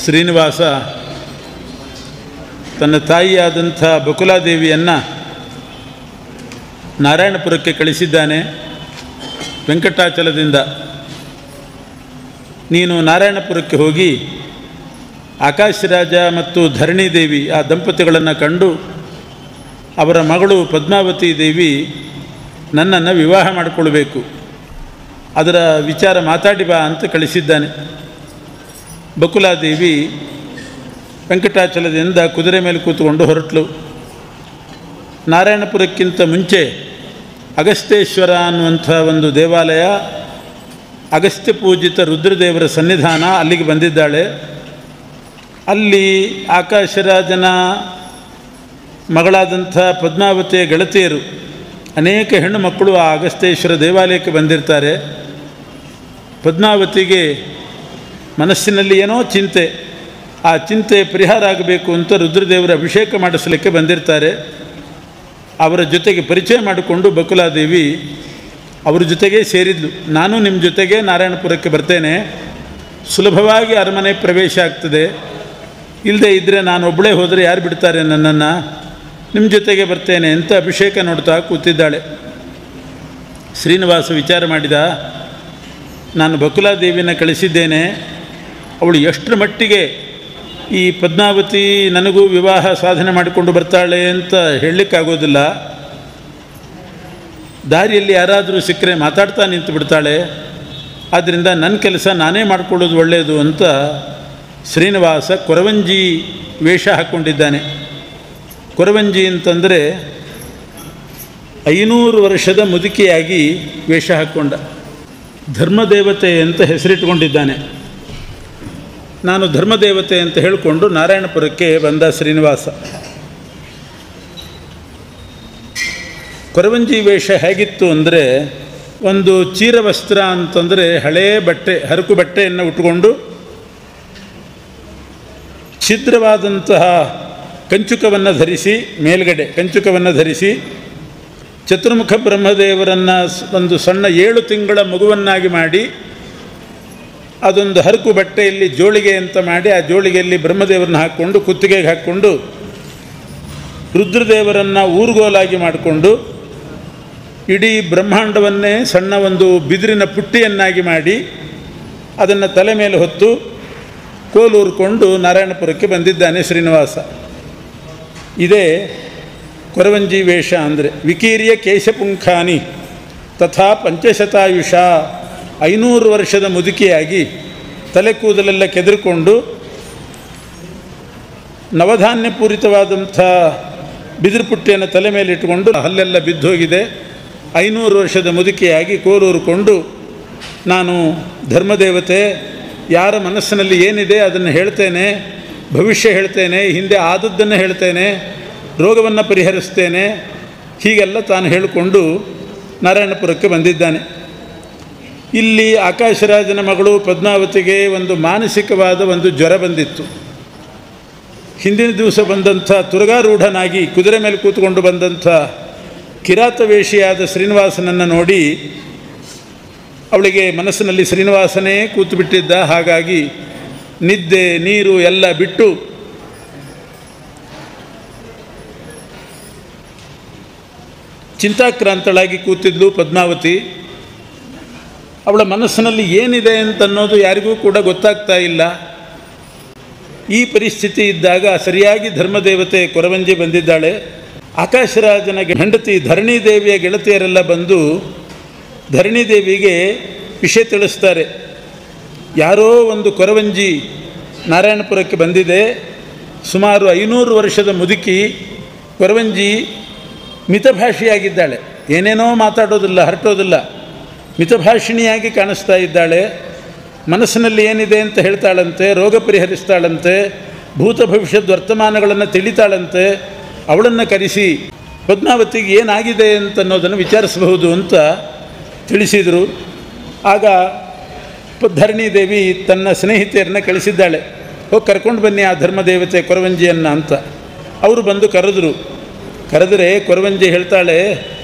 ಶ್ರೀನಿವಾಸ ತನ್ನ ತಾಯಿಯಾದಂಥ ಬಕುಲಾದೇವಿಯನ್ನು ನಾರಾಯಣಪುರಕ್ಕೆ ಕಳಿಸಿದ್ದಾನೆ. ವೆಂಕಟಾಚಲದಿಂದ ನೀನು ನಾರಾಯಣಪುರಕ್ಕೆ ಹೋಗಿ ಆಕಾಶರಾಜ ಮತ್ತು ಧರಣಿದೇವಿ ಆ ದಂಪತಿಗಳನ್ನು ಕಂಡು ಅವರ ಮಗಳು ಪದ್ಮಾವತಿ ದೇವಿ ನನ್ನನ್ನು ವಿವಾಹ ಮಾಡಿಕೊಳ್ಬೇಕು, ಅದರ ವಿಚಾರ ಮಾತಾಡಿ ಬಾ ಅಂತ ಕಳಿಸಿದ್ದಾನೆ. ಬಕುಲಾದೇವಿ ವೆಂಕಟಾಚಲದಿಂದ ಕುದುರೆ ಮೇಲೆ ಕೂತ್ಕೊಂಡು ಹೊರಟಳು. ನಾರಾಯಣಪುರಕ್ಕಿಂತ ಮುಂಚೆ ಅಗಸ್ತ್ಯೇಶ್ವರ ಅನ್ನುವಂಥ ಒಂದು ದೇವಾಲಯ, ಅಗಸ್ತ್ಯ ಪೂಜಿತ ರುದ್ರದೇವರ ಸನ್ನಿಧಾನ, ಅಲ್ಲಿಗೆ ಬಂದಿದ್ದಾಳೆ. ಅಲ್ಲಿ ಆಕಾಶರಾಜನ ಮಗಳಾದಂಥ ಪದ್ಮಾವತಿಯ ಗೆಳತಿಯರು ಅನೇಕ ಹೆಣ್ಣು ಮಕ್ಕಳು ಆ ಅಗಸ್ತ್ಯೇಶ್ವರ ದೇವಾಲಯಕ್ಕೆ ಬಂದಿರ್ತಾರೆ. ಪದ್ಮಾವತಿಗೆ ಮನಸ್ಸಿನಲ್ಲಿ ಏನೋ ಚಿಂತೆ, ಆ ಚಿಂತೆ ಪರಿಹಾರ ಆಗಬೇಕು ಅಂತ ರುದ್ರದೇವರ ಅಭಿಷೇಕ ಮಾಡಿಸಲಿಕ್ಕೆ ಬಂದಿರ್ತಾರೆ. ಅವರ ಜೊತೆಗೆ ಪರಿಚಯ ಮಾಡಿಕೊಂಡು ಬಕುಲಾದೇವಿ ಅವ್ರ ಜೊತೆಗೆ ಸೇರಿದ್ಲು. ನಾನು ನಿಮ್ಮ ಜೊತೆಗೆ ನಾರಾಯಣಪುರಕ್ಕೆ ಬರ್ತೇನೆ, ಸುಲಭವಾಗಿ ಅರಮನೆ ಪ್ರವೇಶ ಆಗ್ತದೆ, ಇಲ್ಲದೆ ಇದ್ದರೆ ನಾನು ಒಬ್ಬಳೇ ಹೋದರೆ ಯಾರು ಬಿಡ್ತಾರೆ ನನ್ನನ್ನು, ನಿಮ್ಮ ಜೊತೆಗೆ ಬರ್ತೇನೆ ಅಂತ ಅಭಿಷೇಕ ನೋಡ್ತಾ ಕೂತಿದ್ದಾಳೆ. ಶ್ರೀನಿವಾಸ ವಿಚಾರ ಮಾಡಿದ, ನಾನು ಬಕುಲಾದೇವಿನ ಕಳಿಸಿದ್ದೇನೆ, ಅವಳು ಎಷ್ಟರ ಮಟ್ಟಿಗೆ ಈ ಪದ್ಮಾವತಿ ನನಗೂ ವಿವಾಹ ಸಾಧನೆ ಮಾಡಿಕೊಂಡು ಬರ್ತಾಳೆ ಅಂತ ಹೇಳಲಿಕ್ಕಾಗೋದಿಲ್ಲ. ದಾರಿಯಲ್ಲಿ ಯಾರಾದರೂ ಸಿಕ್ಕರೆ ಮಾತಾಡ್ತಾ ನಿಂತು ಬಿಡ್ತಾಳೆ, ಆದ್ದರಿಂದ ನನ್ನ ಕೆಲಸ ನಾನೇ ಮಾಡಿಕೊಳ್ಳೋದು ಒಳ್ಳೆಯದು ಅಂತ ಶ್ರೀನಿವಾಸ ಕೊರವಂಜಿ ವೇಷ ಹಾಕ್ಕೊಂಡಿದ್ದಾನೆ. ಕೊರವಂಜಿ ಅಂತಂದರೆ 500 ವರ್ಷದ ಮುದುಕಿಯಾಗಿ ವೇಷ ಹಾಕ್ಕೊಂಡ. ಧರ್ಮದೇವತೆ ಅಂತ ಹೆಸರಿಟ್ಕೊಂಡಿದ್ದಾನೆ. ನಾನು ಧರ್ಮದೇವತೆ ಅಂತ ಹೇಳಿಕೊಂಡು ನಾರಾಯಣಪುರಕ್ಕೆ ಬಂದ ಶ್ರೀನಿವಾಸ. ಕೊರವಂಜಿ ವೇಷ ಹೇಗಿತ್ತು ಅಂದರೆ, ಒಂದು ಚೀರವಸ್ತ್ರ ಅಂತಂದರೆ ಹಳೆಯ ಬಟ್ಟೆ, ಹರಕು ಬಟ್ಟೆಯನ್ನು ಉಟ್ಕೊಂಡು ಛಿದ್ರವಾದಂತಹ ಕಂಚುಕವನ್ನು ಧರಿಸಿ, ಮೇಲ್ಗಡೆ ಕಂಚುಕವನ್ನು ಧರಿಸಿ, ಚತುರ್ಮುಖ ಬ್ರಹ್ಮದೇವರನ್ನು ಒಂದು ಸಣ್ಣ 7 ತಿಂಗಳ ಮಗುವನ್ನಾಗಿ ಮಾಡಿ, ಅದೊಂದು ಹರಕು ಬಟ್ಟೆಯಲ್ಲಿ ಜೋಳಿಗೆ ಅಂತ ಮಾಡಿ, ಆ ಜೋಳಿಗೆಯಲ್ಲಿ ಬ್ರಹ್ಮದೇವರನ್ನ ಹಾಕ್ಕೊಂಡು ಕುತ್ತಿಗೆಗೆ ಹಾಕ್ಕೊಂಡು, ರುದ್ರದೇವರನ್ನು ಊರುಗೋಲಾಗಿ ಮಾಡಿಕೊಂಡು, ಇಡೀ ಬ್ರಹ್ಮಾಂಡವನ್ನೇ ಸಣ್ಣ ಒಂದು ಬಿದಿರಿನ ಪುಟ್ಟಿಯನ್ನಾಗಿ ಮಾಡಿ ಅದನ್ನು ತಲೆ ಮೇಲೆ ಹೊತ್ತು ಕೋಲೂರಿಕೊಂಡು ನಾರಾಯಣಪುರಕ್ಕೆ ಬಂದಿದ್ದಾನೆ ಶ್ರೀನಿವಾಸ. ಇದೇ ಕೊರವಂಜಿ ವೇಷ ಅಂದರೆ. ವಿಕೀರ್ಯ ಕೇಶಪುಂಖಾನಿ ತಥಾ ಪಂಚಶತಾಯುಷ, 500 ವರ್ಷದ ಮುದುಕಿಯಾಗಿ ತಲೆ ಕೂದಲೆಲ್ಲ ಕೆದರಿಕೊಂಡು, ನವಧಾನ್ಯ ಪೂರಿತವಾದಂಥ ಬಿದಿರು ಪುಟ್ಟಿಯನ್ನು ತಲೆ ಮೇಲೆ ಇಟ್ಟುಕೊಂಡು, ಹಲ್ಲೆಲ್ಲ ಬಿದ್ದೋಗಿದೆ, 500 ವರ್ಷದ ಮುದುಕಿಯಾಗಿ ಕೋಲೂರಿಕೊಂಡು, ನಾನು ಧರ್ಮದೇವತೆ, ಯಾರ ಮನಸ್ಸಿನಲ್ಲಿ ಏನಿದೆ ಅದನ್ನು ಹೇಳ್ತೇನೆ, ಭವಿಷ್ಯ ಹೇಳ್ತೇನೆ, ಹಿಂದೆ ಆದದ್ದನ್ನು ಹೇಳ್ತೇನೆ, ರೋಗವನ್ನು ಪರಿಹರಿಸ್ತೇನೆ, ಹೀಗೆಲ್ಲ ತಾನು ಹೇಳಿಕೊಂಡು ನಾರಾಯಣಪುರಕ್ಕೆ ಬಂದಿದ್ದಾನೆ. ಇಲ್ಲಿ ಆಕಾಶರಾಜನ ಮಗಳು ಪದ್ಮಾವತಿಗೆ ಒಂದು ಮಾನಸಿಕವಾದ ಒಂದು ಜ್ವರ ಬಂದಿತ್ತು. ಹಿಂದಿನ ದಿವಸ ಬಂದಂಥ ತುರಗಾರೂಢನಾಗಿ ಕುದುರೆ ಮೇಲೆ ಕೂತ್ಕೊಂಡು ಬಂದಂಥ ಕಿರಾತವೇಷಿಯಾದ ಶ್ರೀನಿವಾಸನನ್ನು ನೋಡಿ ಅವಳಿಗೆ ಮನಸ್ಸಿನಲ್ಲಿ ಶ್ರೀನಿವಾಸನೇ ಕೂತುಬಿಟ್ಟಿದ್ದ. ಹಾಗಾಗಿ ನಿದ್ದೆ ನೀರು ಎಲ್ಲ ಬಿಟ್ಟು ಚಿಂತಾಕ್ರಾಂತಳಾಗಿ ಕೂತಿದ್ಲು ಪದ್ಮಾವತಿ. ಅವಳ ಮನಸ್ಸಿನಲ್ಲಿ ಏನಿದೆ ಅಂತನ್ನೋದು ಯಾರಿಗೂ ಕೂಡ ಗೊತ್ತಾಗ್ತಾ ಇಲ್ಲ. ಈ ಪರಿಸ್ಥಿತಿ ಇದ್ದಾಗ ಸರಿಯಾಗಿ ಧರ್ಮದೇವತೆ ಕೊರವಂಜಿ ಬಂದಿದ್ದಾಳೆ. ಆಕಾಶರಾಜನ ಹೆಂಡತಿ ಧರಣಿದೇವಿಯ ಗೆಳತಿಯರೆಲ್ಲ ಬಂದು ಧರಣಿದೇವಿಗೆ ವಿಷಯ ತಿಳಿಸ್ತಾರೆ. ಯಾರೋ ಒಂದು ಕೊರವಂಜಿ ನಾರಾಯಣಪುರಕ್ಕೆ ಬಂದಿದೆ, ಸುಮಾರು 500 ವರ್ಷದ ಮುದುಕಿ. ಕೊರವಂಜಿ ಮಿತಭಾಷಿಯಾಗಿದ್ದಾಳೆ, ಏನೇನೋ ಮಾತಾಡೋದಿಲ್ಲ, ಹರಟೋದಿಲ್ಲ, ಮಿತಭಾಷಿಣಿಯಾಗಿ ಕಾಣಿಸ್ತಾ ಇದ್ದಾಳೆ. ಮನಸ್ಸಿನಲ್ಲಿ ಏನಿದೆ ಅಂತ ಹೇಳ್ತಾಳಂತೆ, ರೋಗ ಪರಿಹರಿಸ್ತಾಳಂತೆ, ಭೂತ ಭವಿಷ್ಯದ ವರ್ತಮಾನಗಳನ್ನು ತಿಳಿತಾಳಂತೆ. ಅವಳನ್ನು ಕರೆಸಿ ಪದ್ಮಾವತಿಗೆ ಏನಾಗಿದೆ ಅಂತನ್ನೋದನ್ನು ವಿಚಾರಿಸಬಹುದು ಅಂತ ತಿಳಿಸಿದರು. ಆಗ ಧರಣಿದೇವಿ ತನ್ನ ಸ್ನೇಹಿತೆಯರನ್ನ ಕಳಿಸಿದ್ದಾಳೆ, ಹೋಗಿ ಕರ್ಕೊಂಡು ಬನ್ನಿ ಆ ಧರ್ಮದೇವತೆ ಕೊರವಂಜಿಯನ್ನು ಅಂತ. ಅವರು ಬಂದು ಕರೆದರೆ ಕೊರವಂಜಿ ಹೇಳ್ತಾಳೆ,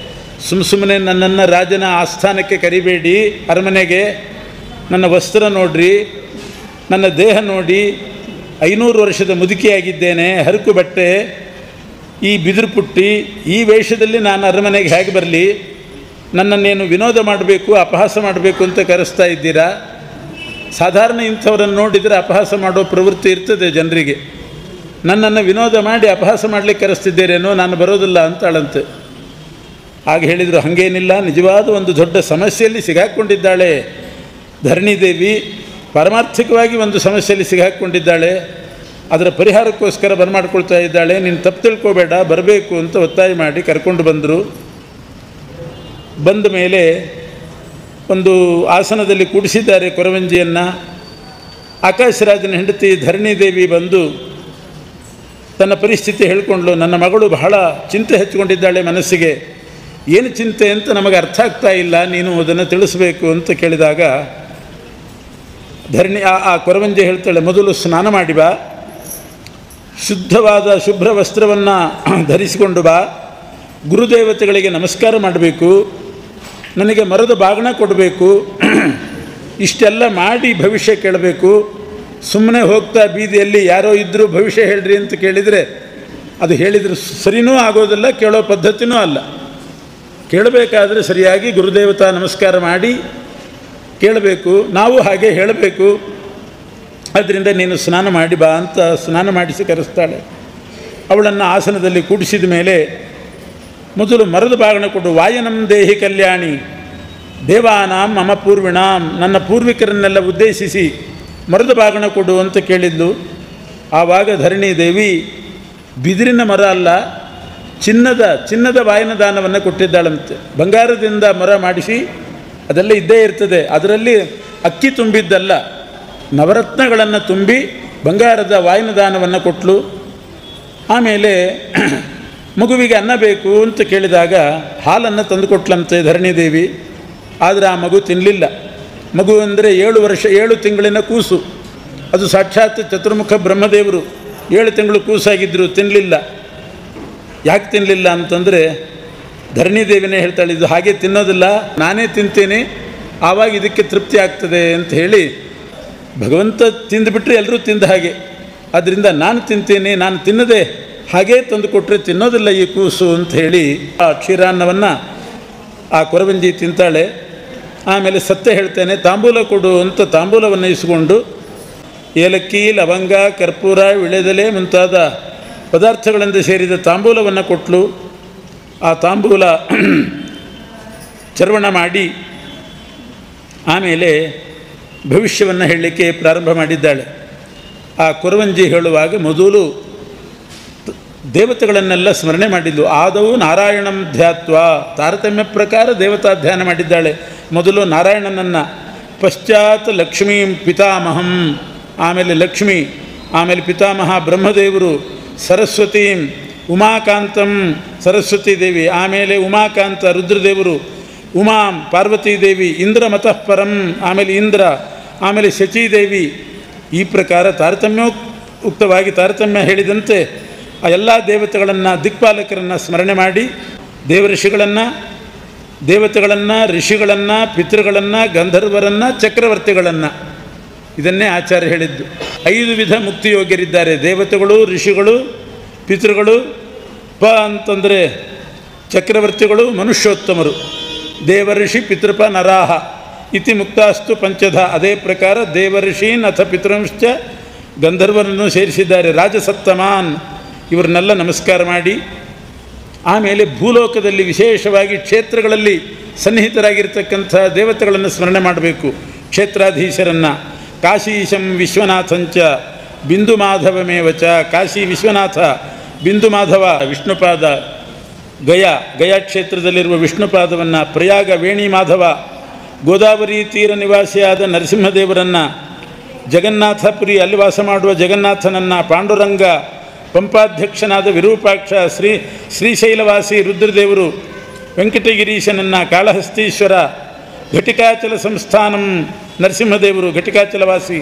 ಸುಮ್ಮನೆ ನನ್ನನ್ನು ರಾಜನ ಆಸ್ಥಾನಕ್ಕೆ ಕರಿಬೇಡಿ, ಅರಮನೆಗೆ ನನ್ನ ವಸ್ತ್ರ ನೋಡ್ರಿ, ನನ್ನ ದೇಹ ನೋಡಿ, 500 ವರ್ಷದ ಮುದುಕಿಯಾಗಿದ್ದೇನೆ, ಹರಕು ಬಟ್ಟೆ, ಈ ಬಿದಿರು ಪುಟ್ಟಿ, ಈ ವೇಷದಲ್ಲಿ ನಾನು ಅರಮನೆಗೆ ಹೇಗೆ ಬರಲಿ? ನನ್ನನ್ನೇನು ವಿನೋದ ಮಾಡಬೇಕು, ಅಪಹಾಸ ಮಾಡಬೇಕು ಅಂತ ಕರೆಸ್ತಾ ಇದ್ದೀರಾ? ಸಾಧಾರಣ ಇಂಥವರನ್ನು ನೋಡಿದರೆ ಅಪಹಾಸ ಮಾಡೋ ಪ್ರವೃತ್ತಿ ಇರ್ತದೆ ಜನರಿಗೆ. ನನ್ನನ್ನು ವಿನೋದ ಮಾಡಿ ಅಪಹಾಸ ಮಾಡಲಿಕ್ಕೆ ಕರೆಸ್ತಿದ್ದೇರೇನೋ, ನಾನು ಬರೋದಿಲ್ಲ ಅಂತಾಳಂತೆ. ಆಗ ಹೇಳಿದರು, ಹಾಗೇನಿಲ್ಲ, ನಿಜವಾದ ಒಂದು ದೊಡ್ಡ ಸಮಸ್ಯೆಯಲ್ಲಿ ಸಿಗಾಕ್ಕೊಂಡಿದ್ದಾಳೆ ಧರಣಿದೇವಿ, ಪಾರಮಾರ್ಥಿಕವಾಗಿ ಒಂದು ಸಮಸ್ಯೆಯಲ್ಲಿ ಸಿಗಾಕ್ಕೊಂಡಿದ್ದಾಳೆ, ಅದರ ಪರಿಹಾರಕ್ಕೋಸ್ಕರ ಬರಮಾಡ್ಕೊಳ್ತಾ ಇದ್ದಾಳೆ, ನೀನು ತಪ್ಪು ತಿಳ್ಕೋಬೇಡ, ಬರಬೇಕು ಅಂತ ಒತ್ತಾಯ ಮಾಡಿ ಕರ್ಕೊಂಡು ಬಂದರು. ಬಂದ ಮೇಲೆ ಒಂದು ಆಸನದಲ್ಲಿ ಕೂಡಿಸಿದ್ದಾರೆ ಕೊರವಂಜಿಯನ್ನು. ಆಕಾಶರಾಜನ ಹೆಂಡತಿ ಧರಣಿದೇವಿ ಬಂದು ತನ್ನ ಪರಿಸ್ಥಿತಿ ಹೇಳ್ಕೊಂಡ್ಳು. ನನ್ನ ಮಗಳು ಬಹಳ ಚಿಂತೆ ಹಚ್ಕೊಂಡಿದ್ದಾಳೆ ಮನಸ್ಸಿಗೆ, ಏನು ಚಿಂತೆ ಅಂತ ನಮಗೆ ಅರ್ಥ ಆಗ್ತಾ ಇಲ್ಲ, ನೀನು ಅದನ್ನು ತಿಳಿಸ್ಬೇಕು ಅಂತ ಕೇಳಿದಾಗ ಆ ಕೊರವಂಜಿ ಹೇಳ್ತಾಳೆ, ಮೊದಲು ಸ್ನಾನ ಮಾಡಿ ಬಾ, ಶುದ್ಧವಾದ ಶುಭ್ರ ವಸ್ತ್ರವನ್ನು ಧರಿಸಿಕೊಂಡು ಬಾ, ಗುರುದೇವತೆಗಳಿಗೆ ನಮಸ್ಕಾರ ಮಾಡಬೇಕು, ನನಗೆ ಮರದ ಬಾಗಿಣ ಕೊಡಬೇಕು, ಇಷ್ಟೆಲ್ಲ ಮಾಡಿ ಭವಿಷ್ಯ ಕೇಳಬೇಕು. ಸುಮ್ಮನೆ ಹೋಗ್ತಾ ಬೀದಿಯಲ್ಲಿ ಯಾರೋ ಇದ್ದರೂ ಭವಿಷ್ಯ ಹೇಳ್ರಿ ಅಂತ ಕೇಳಿದರೆ ಅದು ಹೇಳಿದರೆ ಸರಿನೂ ಆಗೋದಿಲ್ಲ, ಕೇಳೋ ಪದ್ಧತಿನೂ ಅಲ್ಲ. ಕೇಳಬೇಕಾದ್ರೆ ಸರಿಯಾಗಿ ಗುರುದೇವತಾ ನಮಸ್ಕಾರ ಮಾಡಿ ಕೇಳಬೇಕು, ನಾವು ಹಾಗೆ ಹೇಳಬೇಕು. ಅದರಿಂದ ನೀನು ಸ್ನಾನ ಮಾಡಿ ಬಾ ಅಂತ ಸ್ನಾನ ಮಾಡಿಸಿ ಕರೆಸ್ತಾಳೆ. ಅವಳನ್ನು ಆಸನದಲ್ಲಿ ಕೂಡಿಸಿದ ಮೇಲೆ ಮೊದಲು ಮರದ ಬಾಗಿಣ ಕೊಡು, ವಾಯನಂ ದೇಹಿ ಕಲ್ಯಾಣಿ ದೇವಾನಾಂ ಮಮ ಪೂರ್ವಿಣಾಂ, ನನ್ನ ಪೂರ್ವಿಕರನ್ನೆಲ್ಲ ಉದ್ದೇಶಿಸಿ ಮರದ ಬಾಗಿಣ ಕೊಡು ಅಂತ ಕೇಳಿದ್ಲು. ಆವಾಗ ಧರಣಿದೇವಿ ಬಿದಿರಿನ ಮರ ಅಲ್ಲ, ಚಿನ್ನದ ವಾಯನದಾನವನ್ನು ಕೊಟ್ಟಿದ್ದಾಳಂತೆ. ಬಂಗಾರದಿಂದ ಮರ ಮಾಡಿಸಿ ಅದೆಲ್ಲ ಇದ್ದೇ ಇರ್ತದೆ, ಅದರಲ್ಲಿ ಅಕ್ಕಿ ತುಂಬಿದ್ದಲ್ಲ, ನವರತ್ನಗಳನ್ನು ತುಂಬಿ ಬಂಗಾರದ ವಾಯನದಾನವನ್ನು ಕೊಟ್ಟಳು. ಆಮೇಲೆ ಮಗುವಿಗೆ ಅನ್ನ ಬೇಕು ಅಂತ ಕೇಳಿದಾಗ ಹಾಲನ್ನು ತಂದುಕೊಟ್ಲಂತೆ ಧರಣಿದೇವಿ. ಆದರೆ ಆ ಮಗು ತಿನ್ನಲಿಲ್ಲ. ಮಗು ಅಂದರೆ 7 ತಿಂಗಳಿನ ಕೂಸು, ಅದು ಸಾಕ್ಷಾತ್ ಚತುರ್ಮುಖ ಬ್ರಹ್ಮದೇವರು 7 ತಿಂಗಳು ಕೂಸಾಗಿದ್ದರು, ತಿನ್ನಲಿಲ್ಲ. ಯಾಕೆ ತಿನ್ನಲಿಲ್ಲ ಅಂತಂದರೆ ಧರಣಿದೇವಿನೇ ಹೇಳ್ತಾಳೆ, ಇದು ಹಾಗೆ ತಿನ್ನೋದಿಲ್ಲ, ನಾನೇ ತಿಂತೇನೆ, ಆವಾಗ ಇದಕ್ಕೆ ತೃಪ್ತಿ ಆಗ್ತದೆ ಅಂತ ಹೇಳಿ, ಭಗವಂತ ತಿಂದುಬಿಟ್ರೆ ಎಲ್ಲರೂ ತಿಂದ ಹಾಗೆ, ಆದ್ದರಿಂದ ನಾನು ತಿಂತೇನೆ, ನಾನು ತಿನ್ನದೆ ಹಾಗೇ ತಂದು ಕೊಟ್ಟರೆ ತಿನ್ನೋದಿಲ್ಲ ಈ ಕೂಸು ಅಂತ ಹೇಳಿ ಆ ಕ್ಷೀರಾನ್ನವನ್ನು ಆ ಕೊರವಂಜಿ ತಿಂತಾಳೆ. ಆಮೇಲೆ ಸತ್ಯ ಹೇಳ್ತೇನೆ, ತಾಂಬೂಲ ಕೊಡು ಅಂತ ತಾಂಬೂಲವನ್ನು ಇಸ್ಕೊಂಡು ಏಲಕ್ಕಿ, ಲವಂಗ, ಕರ್ಪೂರ, ವಿಳೆದೆಲೆ ಮುಂತಾದ ಪದಾರ್ಥಗಳಿಂದ ಸೇರಿದ ತಾಂಬೂಲವನ್ನು ಕೊಟ್ಟಳು. ಆ ತಾಂಬೂಲ ಚರ್ವಣ ಮಾಡಿ ಆಮೇಲೆ ಭವಿಷ್ಯವನ್ನು ಹೇಳಲಿಕ್ಕೆ ಪ್ರಾರಂಭ ಮಾಡಿದ್ದಾಳೆ. ಆ ಕೊರವಂಜಿ ಹೇಳುವಾಗ ಮೊದಲು ದೇವತೆಗಳನ್ನೆಲ್ಲ ಸ್ಮರಣೆ ಮಾಡಿದ್ಲು. ಆದವು ನಾರಾಯಣಂ ಧ್ಯಾತ್ವ, ತಾರತಮ್ಯ ಪ್ರಕಾರ ದೇವತಾ ಧ್ಯಾನ ಮಾಡಿದ್ದಾಳೆ. ಮೊದಲು ನಾರಾಯಣನನ್ನು, ಪಶ್ಚಾತ್ ಲಕ್ಷ್ಮೀಂ ಪಿತಾಮಹಂ, ಆಮೇಲೆ ಲಕ್ಷ್ಮಿ, ಆಮೇಲೆ ಪಿತಾಮಹ ಬ್ರಹ್ಮದೇವರು, ಸರಸ್ವತೀಂ, ಉಮಾಕಾಂತಂ ಸರಸ್ವತೀ ದೇವಿ, ಆಮೇಲೆ ಉಮಾಕಾಂತ ರುದ್ರದೇವರು, ಉಮಾಂ ಪಾರ್ವತೀದೇವಿ, ಇಂದ್ರ ಮತಃ ಪರಂ, ಆಮೇಲೆ ಇಂದ್ರ, ಆಮೇಲೆ ಶಚೀದೇವಿ. ಈ ಪ್ರಕಾರ ತಾರತಮ್ಯ ಹೇಳಿದಂತೆ ಆ ಎಲ್ಲ ದೇವತೆಗಳನ್ನು, ದಿಕ್ಪಾಲಕರನ್ನು ಸ್ಮರಣೆ ಮಾಡಿ ದೇವತೆಗಳನ್ನು, ಋಷಿಗಳನ್ನು, ಪಿತೃಗಳನ್ನು, ಗಂಧರ್ವರನ್ನು, ಚಕ್ರವರ್ತಿಗಳನ್ನು, ಇದನ್ನೇ ಆಚಾರ್ಯ ಹೇಳಿದ್ದು. 5 ವಿಧ ಮುಕ್ತಿಯೋಗ್ಯರಿದ್ದಾರೆ: ದೇವತೆಗಳು, ಋಷಿಗಳು, ಪಿತೃಗಳು, ಅಂತಂದರೆ ಚಕ್ರವರ್ತಿಗಳು, ಮನುಷ್ಯೋತ್ತಮರು. ದೇವಋಷಿ ಪಿತೃಪ ನರಾಹ ಇತಿ ಮುಕ್ತಾಸ್ತು ಪಂಚಧ. ಅದೇ ಪ್ರಕಾರ ದೇವಋಷೀನ್ ಅಥ ಪಿತೃಂಶ್ಚ ಗಂಧರ್ವರನ್ನು ಸೇರಿಸಿದ್ದಾರೆ. ರಾಜಸತ್ತಮಾನ್, ಇವರನ್ನೆಲ್ಲ ನಮಸ್ಕಾರ ಮಾಡಿ ಆಮೇಲೆ ಭೂಲೋಕದಲ್ಲಿ ವಿಶೇಷವಾಗಿ ಕ್ಷೇತ್ರಗಳಲ್ಲಿ ಸನ್ನಿಹಿತರಾಗಿರ್ತಕ್ಕಂಥ ದೇವತೆಗಳನ್ನು ಸ್ಮರಣೆ ಮಾಡಬೇಕು. ಕ್ಷೇತ್ರಾಧೀಶರನ್ನು, ಕಾಶೀಶಂ ವಿಶ್ವನಾಥಂಚ ಬಿಂದು ಮಾಧವಮೇವಚ, ಕಾಶಿ ವಿಶ್ವನಾಥ, ಬಿಂದು ಮಾಧವ ವಿಷ್ಣುಪಾದ, ಗಯಾ ಕ್ಷೇತ್ರದಲ್ಲಿರುವ ವಿಷ್ಣುಪಾದವನ್ನು, ಪ್ರಯಾಗ ವೇಣಿ ಮಾಧವ, ಗೋದಾವರಿ ತೀರ ನಿವಾಸಿಯಾದ ನರಸಿಂಹದೇವರನ್ನು, ಜಗನ್ನಾಥಪುರಿ ಅಲ್ಲಿ ವಾಸ ಮಾಡುವ ಜಗನ್ನಾಥನನ್ನು, ಪಾಂಡುರಂಗ, ಪಂಪಾಧ್ಯಕ್ಷನಾದ ವಿರೂಪಾಕ್ಷ, ಶ್ರೀಶೈಲವಾಸಿ ರುದ್ರದೇವರು, ವೆಂಕಟಗಿರೀಶನನ್ನು, ಕಾಳಹಸ್ತೀಶ್ವರ, ಘಟಿಕಾಚಲ ಸಂಸ್ಥಾನಂ ನರಸಿಂಹದೇವರು, ಘಟಿಕಾಚಲವಾಸಿ,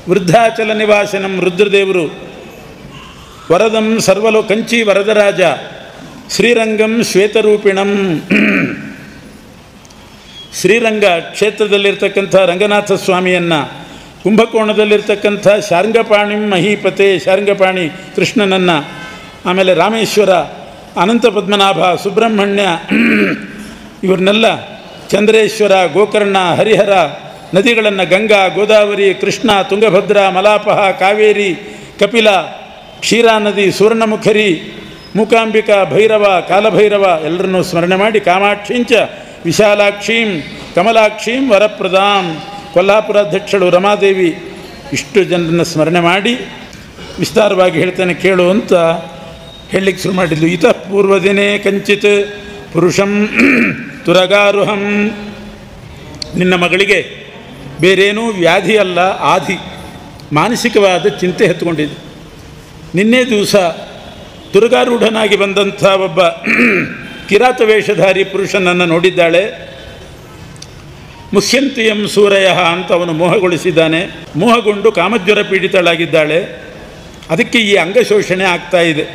ವೃದ್ಧಾಚಲ ನಿವಾಸನಂ ರುದ್ರದೇವರು, ವರದಂ ಕಂಚಿ ವರದರಾಜ, ಶ್ರೀರಂಗಂ ಶ್ವೇತರೂಪಿಣಂ. ಶ್ರೀರಂಗ ಕ್ಷೇತ್ರದಲ್ಲಿರ್ತಕ್ಕಂಥ ರಂಗನಾಥ ಸ್ವಾಮಿಯನ್ನು, ಕುಂಭಕೋಣದಲ್ಲಿರ್ತಕ್ಕಂಥ ಶಾರ್ಂಗಪಾಣಿಂ ಮಹೀಪತೆ, ಶಾರ್ಂಗಪಾಣಿ ಕೃಷ್ಣನನ್ನು, ಆಮೇಲೆ ರಾಮೇಶ್ವರ, ಅನಂತ ಪದ್ಮನಾಭ, ಸುಬ್ರಹ್ಮಣ್ಯ, ಇವ್ರನ್ನೆಲ್ಲ, ಚಂದ್ರೇಶ್ವರ, ಗೋಕರ್ಣ, ಹರಿಹರ, ನದಿಗಳನ್ನು ಗಂಗಾ, ಗೋದಾವರಿ, ಕೃಷ್ಣ, ತುಂಗಭದ್ರಾ, ಮಲಾಪಹ, ಕಾವೇರಿ, ಕಪಿಲ, ಕ್ಷೀರಾ ನದಿ, ಸುವರ್ಣಮುಖರಿ, ಮೂಕಾಂಬಿಕಾ, ಭೈರವ, ಕಾಲಭೈರವ ಎಲ್ಲರನ್ನೂ ಸ್ಮರಣೆ ಮಾಡಿ, ಕಾಮಾಕ್ಷಿಂಚ ವಿಶಾಲಾಕ್ಷೀಂ ಕಮಲಾಕ್ಷೀಂ ವರಪ್ರದಾಂ, ಕೊಲ್ಹಾಪುರ ಅಧ್ಯಕ್ಷಳು ರಮಾದೇವಿ, ಇಷ್ಟು ಜನರನ್ನು ಸ್ಮರಣೆ ಮಾಡಿ ವಿಸ್ತಾರವಾಗಿ ಹೇಳ್ತೇನೆ ಕೇಳು ಅಂತ ಹೇಳಲಿಕ್ಕೆ ಶುರು ಮಾಡಿದ್ಲು. ಇತಃ ಪೂರ್ವದಿನೇ ಕಂಚಿತ್ ಪುರುಷಂ ತುರಗಾರುಹಂ, ನಿನ್ನ ಮಗಳಿಗೆ ಬೇರೇನೂ ವ್ಯಾಧಿ ಅಲ್ಲ, ಆಧಿ ಮಾನಸಿಕವಾದ ಚಿಂತೆ ಎತ್ಕೊಂಡಿದೆ. ನಿನ್ನೆ ದಿವಸ ತುರಗಾರೂಢನಾಗಿ ಬಂದಂಥ ಒಬ್ಬ ಕಿರಾತ ವೇಷಧಾರಿ ಪುರುಷನನ್ನು ನೋಡಿದ್ದಾಳೆ. ಮುಹ್ಯಂತಿಯಂ ಸೂರಯ ಅಂತ ಅವನು ಮೋಹಗೊಳಿಸಿದ್ದಾನೆ. ಮೋಹಗೊಂಡು ಕಾಮಜ್ವರ ಪೀಡಿತಳಾಗಿದ್ದಾಳೆ. ಅದಕ್ಕೆ ಈ ಅಂಗಶೋಷಣೆ ಆಗ್ತಾ ಇದೆ.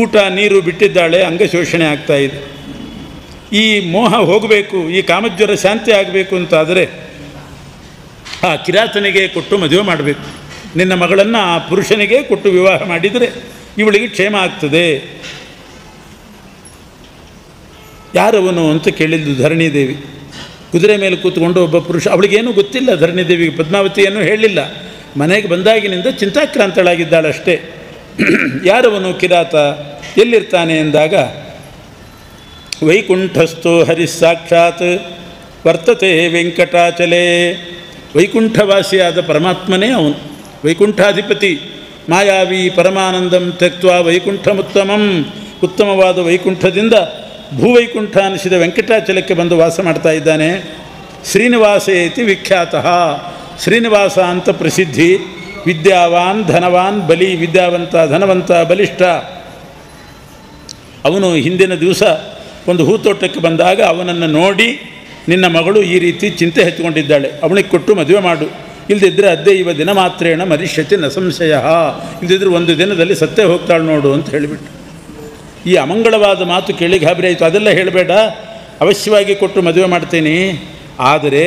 ಊಟ ನೀರು ಬಿಟ್ಟಿದ್ದಾಳೆ, ಅಂಗಶೋಷಣೆ ಆಗ್ತಾ ಇದೆ. ಈ ಮೋಹ ಹೋಗಬೇಕು, ಈ ಕಾಮಜ್ವರ ಶಾಂತಿ ಆಗಬೇಕು ಅಂತಾದರೆ ಆ ಕಿರಾತನಿಗೆ ಕೊಟ್ಟು ಮದುವೆ ಮಾಡಬೇಕು. ನಿನ್ನ ಮಗಳನ್ನು ಆ ಪುರುಷನಿಗೆ ಕೊಟ್ಟು ವಿವಾಹ ಮಾಡಿದರೆ ಇವಳಿಗೆ ಕ್ಷೇಮ ಆಗ್ತದೆ. ಯಾರವನು ಅಂತ ಕೇಳಿದ್ದು ಧರಣಿದೇವಿ. ಕುದುರೆ ಮೇಲೆ ಕೂತ್ಕೊಂಡು ಒಬ್ಬ ಪುರುಷ, ಅವಳಿಗೇನೂ ಗೊತ್ತಿಲ್ಲ ಧರಣಿದೇವಿಗೆ, ಪದ್ಮಾವತಿಯನ್ನು ಹೇಳಿಲ್ಲ. ಮನೆಗೆ ಬಂದಾಗಿನಿಂದ ಚಿಂತಾಕ್ರಾಂತಳಾಗಿದ್ದಾಳಷ್ಟೇ. ಯಾರವನು ಕಿರಾತ, ಎಲ್ಲಿರ್ತಾನೆ ಎಂದಾಗ, ವೈಕುಂಠಸ್ಥೋ ಹರಿಸ್ಸಾಕ್ಷಾತ್ ವರ್ತತೆ ವೆಂಕಟಾಚಲೇ, ವೈಕುಂಠವಾಸಿಯಾದ ಪರಮಾತ್ಮನೇ ಅವನು, ವೈಕುಂಠಾಧಿಪತಿ, ಮಾಯಾವಿ ಪರಮಾನಂದಂ ತ್ಯಕ್ತ್ವಾ ವೈಕುಂಠಮುತ್ತಮಂ, ಉತ್ತಮವಾದ ವೈಕುಂಠದಿಂದ ಭೂವೈಕುಂಠ ಅನಿಸಿದ ವೆಂಕಟಾಚಲಕ್ಕೆ ಬಂದು ವಾಸ ಮಾಡ್ತಾ ಇದ್ದಾನೆ. ಶ್ರೀನಿವಾಸೇತಿ ವಿಖ್ಯಾತಃ, ಶ್ರೀನಿವಾಸ ಅಂತ ಪ್ರಸಿದ್ಧಿ. ವಿದ್ಯಾವಾನ್ ಧನವಾನ್ ಬಲಿ, ವಿದ್ಯಾವಂತ, ಧನವಂತ, ಬಲಿಷ್ಠ. ಅವನು ಹಿಂದಿನ ದಿವಸ ಒಂದು ಹೂತೋಟಕ್ಕೆ ಬಂದಾಗ ಅವನನ್ನು ನೋಡಿ ನಿನ್ನ ಮಗಳು ಈ ರೀತಿ ಚಿಂತೆ ಹಚ್ಕೊಂಡಿದ್ದಾಳೆ, ಅವನಿಗೆ ಕೊಟ್ಟು ಮದುವೆ ಮಾಡು, ಇಲ್ಲದಿದ್ದರೆ ಅದ್ದೇ ಇವ ದಿನ ಮಾತ್ರೇಣ ಮರಿಷ್ಯತಿ ನ ಸಂಶಯ, ಇಲ್ಲದಿದ್ದರೆ ಒಂದು ದಿನದಲ್ಲಿ ಸತ್ತೇ ಹೋಗ್ತಾಳೆ ನೋಡು ಅಂತ ಹೇಳಿಬಿಟ್ಟು. ಈ ಅಮಂಗಳವಾದ ಮಾತು ಕೇಳಿ ಗಾಬರಿ ಆಯಿತು. ಅದೆಲ್ಲ ಹೇಳಬೇಡ, ಅವಶ್ಯವಾಗಿ ಕೊಟ್ಟು ಮದುವೆ ಮಾಡ್ತೇನೆ. ಆದರೆ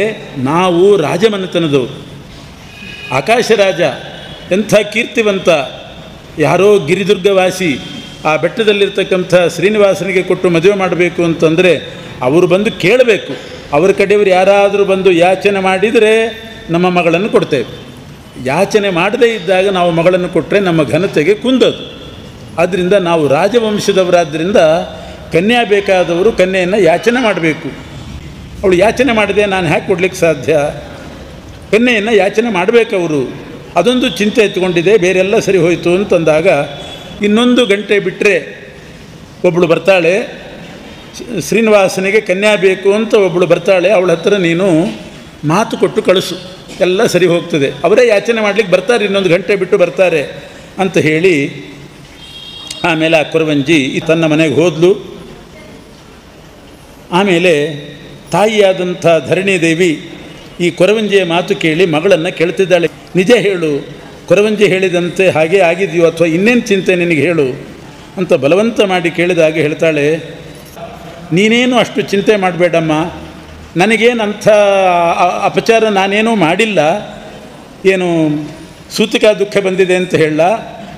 ನಾವು ರಾಜಮನೆತನದವರು, ಆಕಾಶ ರಾಜ, ಎಂಥ ಕೀರ್ತಿವಂತ, ಯಾರೋ ಗಿರಿದುರ್ಗವಾಸಿ, ಆ ಬೆಟ್ಟದಲ್ಲಿರ್ತಕ್ಕಂಥ ಶ್ರೀನಿವಾಸನಿಗೆ ಕೊಟ್ಟು ಮದುವೆ ಮಾಡಬೇಕು ಅಂತಂದರೆ ಅವರು ಬಂದು ಕೇಳಬೇಕು. ಅವರ ಕಡೆಯವರು ಯಾರಾದರೂ ಬಂದು ಯಾಚನೆ ಮಾಡಿದರೆ ನಮ್ಮ ಮಗಳನ್ನು ಕೊಡ್ತೇವೆ. ಯಾಚನೆ ಮಾಡದೇ ಇದ್ದಾಗ ನಾವು ಮಗಳನ್ನು ಕೊಟ್ಟರೆ ನಮ್ಮ ಘನತೆಗೆ ಕುಂದದು. ಆದ್ದರಿಂದ ನಾವು ರಾಜವಂಶದವರಾದ್ದರಿಂದ ಕನ್ಯಾ ಬೇಕಾದವರು ಕನ್ಯೆಯನ್ನು ಯಾಚನೆ ಮಾಡಬೇಕು. ಅವಳು ಯಾಚನೆ ಮಾಡದೆ ನಾನು ಹ್ಯಾಕೆ ಕೊಡ್ಲಿಕ್ಕೆ ಸಾಧ್ಯ? ಕನ್ಯೆಯನ್ನು ಯಾಚನೆ ಮಾಡಬೇಕವರು. ಅದೊಂದು ಚಿಂತೆ ಎತ್ಕೊಂಡಿದೆ, ಬೇರೆಲ್ಲ ಸರಿ ಹೋಯಿತು ಅಂತಂದಾಗ ಇನ್ನೊಂದು ಗಂಟೆ ಬಿಟ್ಟರೆ ಒಬ್ಬಳು ಬರ್ತಾಳೆ, ಶ್ರೀನಿವಾಸನಿಗೆ ಕನ್ಯಾ ಬೇಕು ಅಂತ ಒಬ್ಬಳು ಬರ್ತಾಳೆ. ಅವಳ ಹತ್ರ ನೀನು ಮಾತು ಕೊಟ್ಟು ಕಳಿಸು, ಎಲ್ಲ ಸರಿ ಹೋಗ್ತದೆ. ಅವರೇ ಯಾಚನೆ ಮಾಡಲಿಕ್ಕೆ ಬರ್ತಾರೆ, ಇನ್ನೊಂದು ಗಂಟೆ ಬಿಟ್ಟು ಬರ್ತಾರೆ ಅಂತ ಹೇಳಿ ಆಮೇಲೆ ಆ ಕೊರವಂಜಿ ತನ್ನ ಮನೆಗೆ ಹೋದ್ಲು. ಆಮೇಲೆ ತಾಯಿಯಾದಂಥ ಧರಣಿದೇವಿ ಈ ಕೊರವಂಜಿಯ ಮಾತು ಕೇಳಿ ಮಗಳನ್ನು ಕೇಳ್ತಿದ್ದಾಳೆ. ನಿಜ ಹೇಳು, ಕೊರವಂಜಿ ಹೇಳಿದಂತೆ ಹಾಗೇ ಆಗಿದೆಯೋ ಅಥವಾ ಇನ್ನೇನು ಚಿಂತೆ ನಿನಗೆ ಹೇಳು ಅಂತ ಬಲವಂತ ಮಾಡಿ ಕೇಳಿದಾಗ ಹೇಳ್ತಾಳೆ, ನೀನೇನು ಅಷ್ಟು ಚಿಂತೆ ಮಾಡಬೇಡಮ್ಮ, ನನಗೇನಂಥ ಅಪಚಾರ ನಾನೇನೂ ಮಾಡಿಲ್ಲ. ಏನು ಸೂತಿಕಾ ದುಃಖ ಬಂದಿದೆ ಅಂತ ಹೇಳ,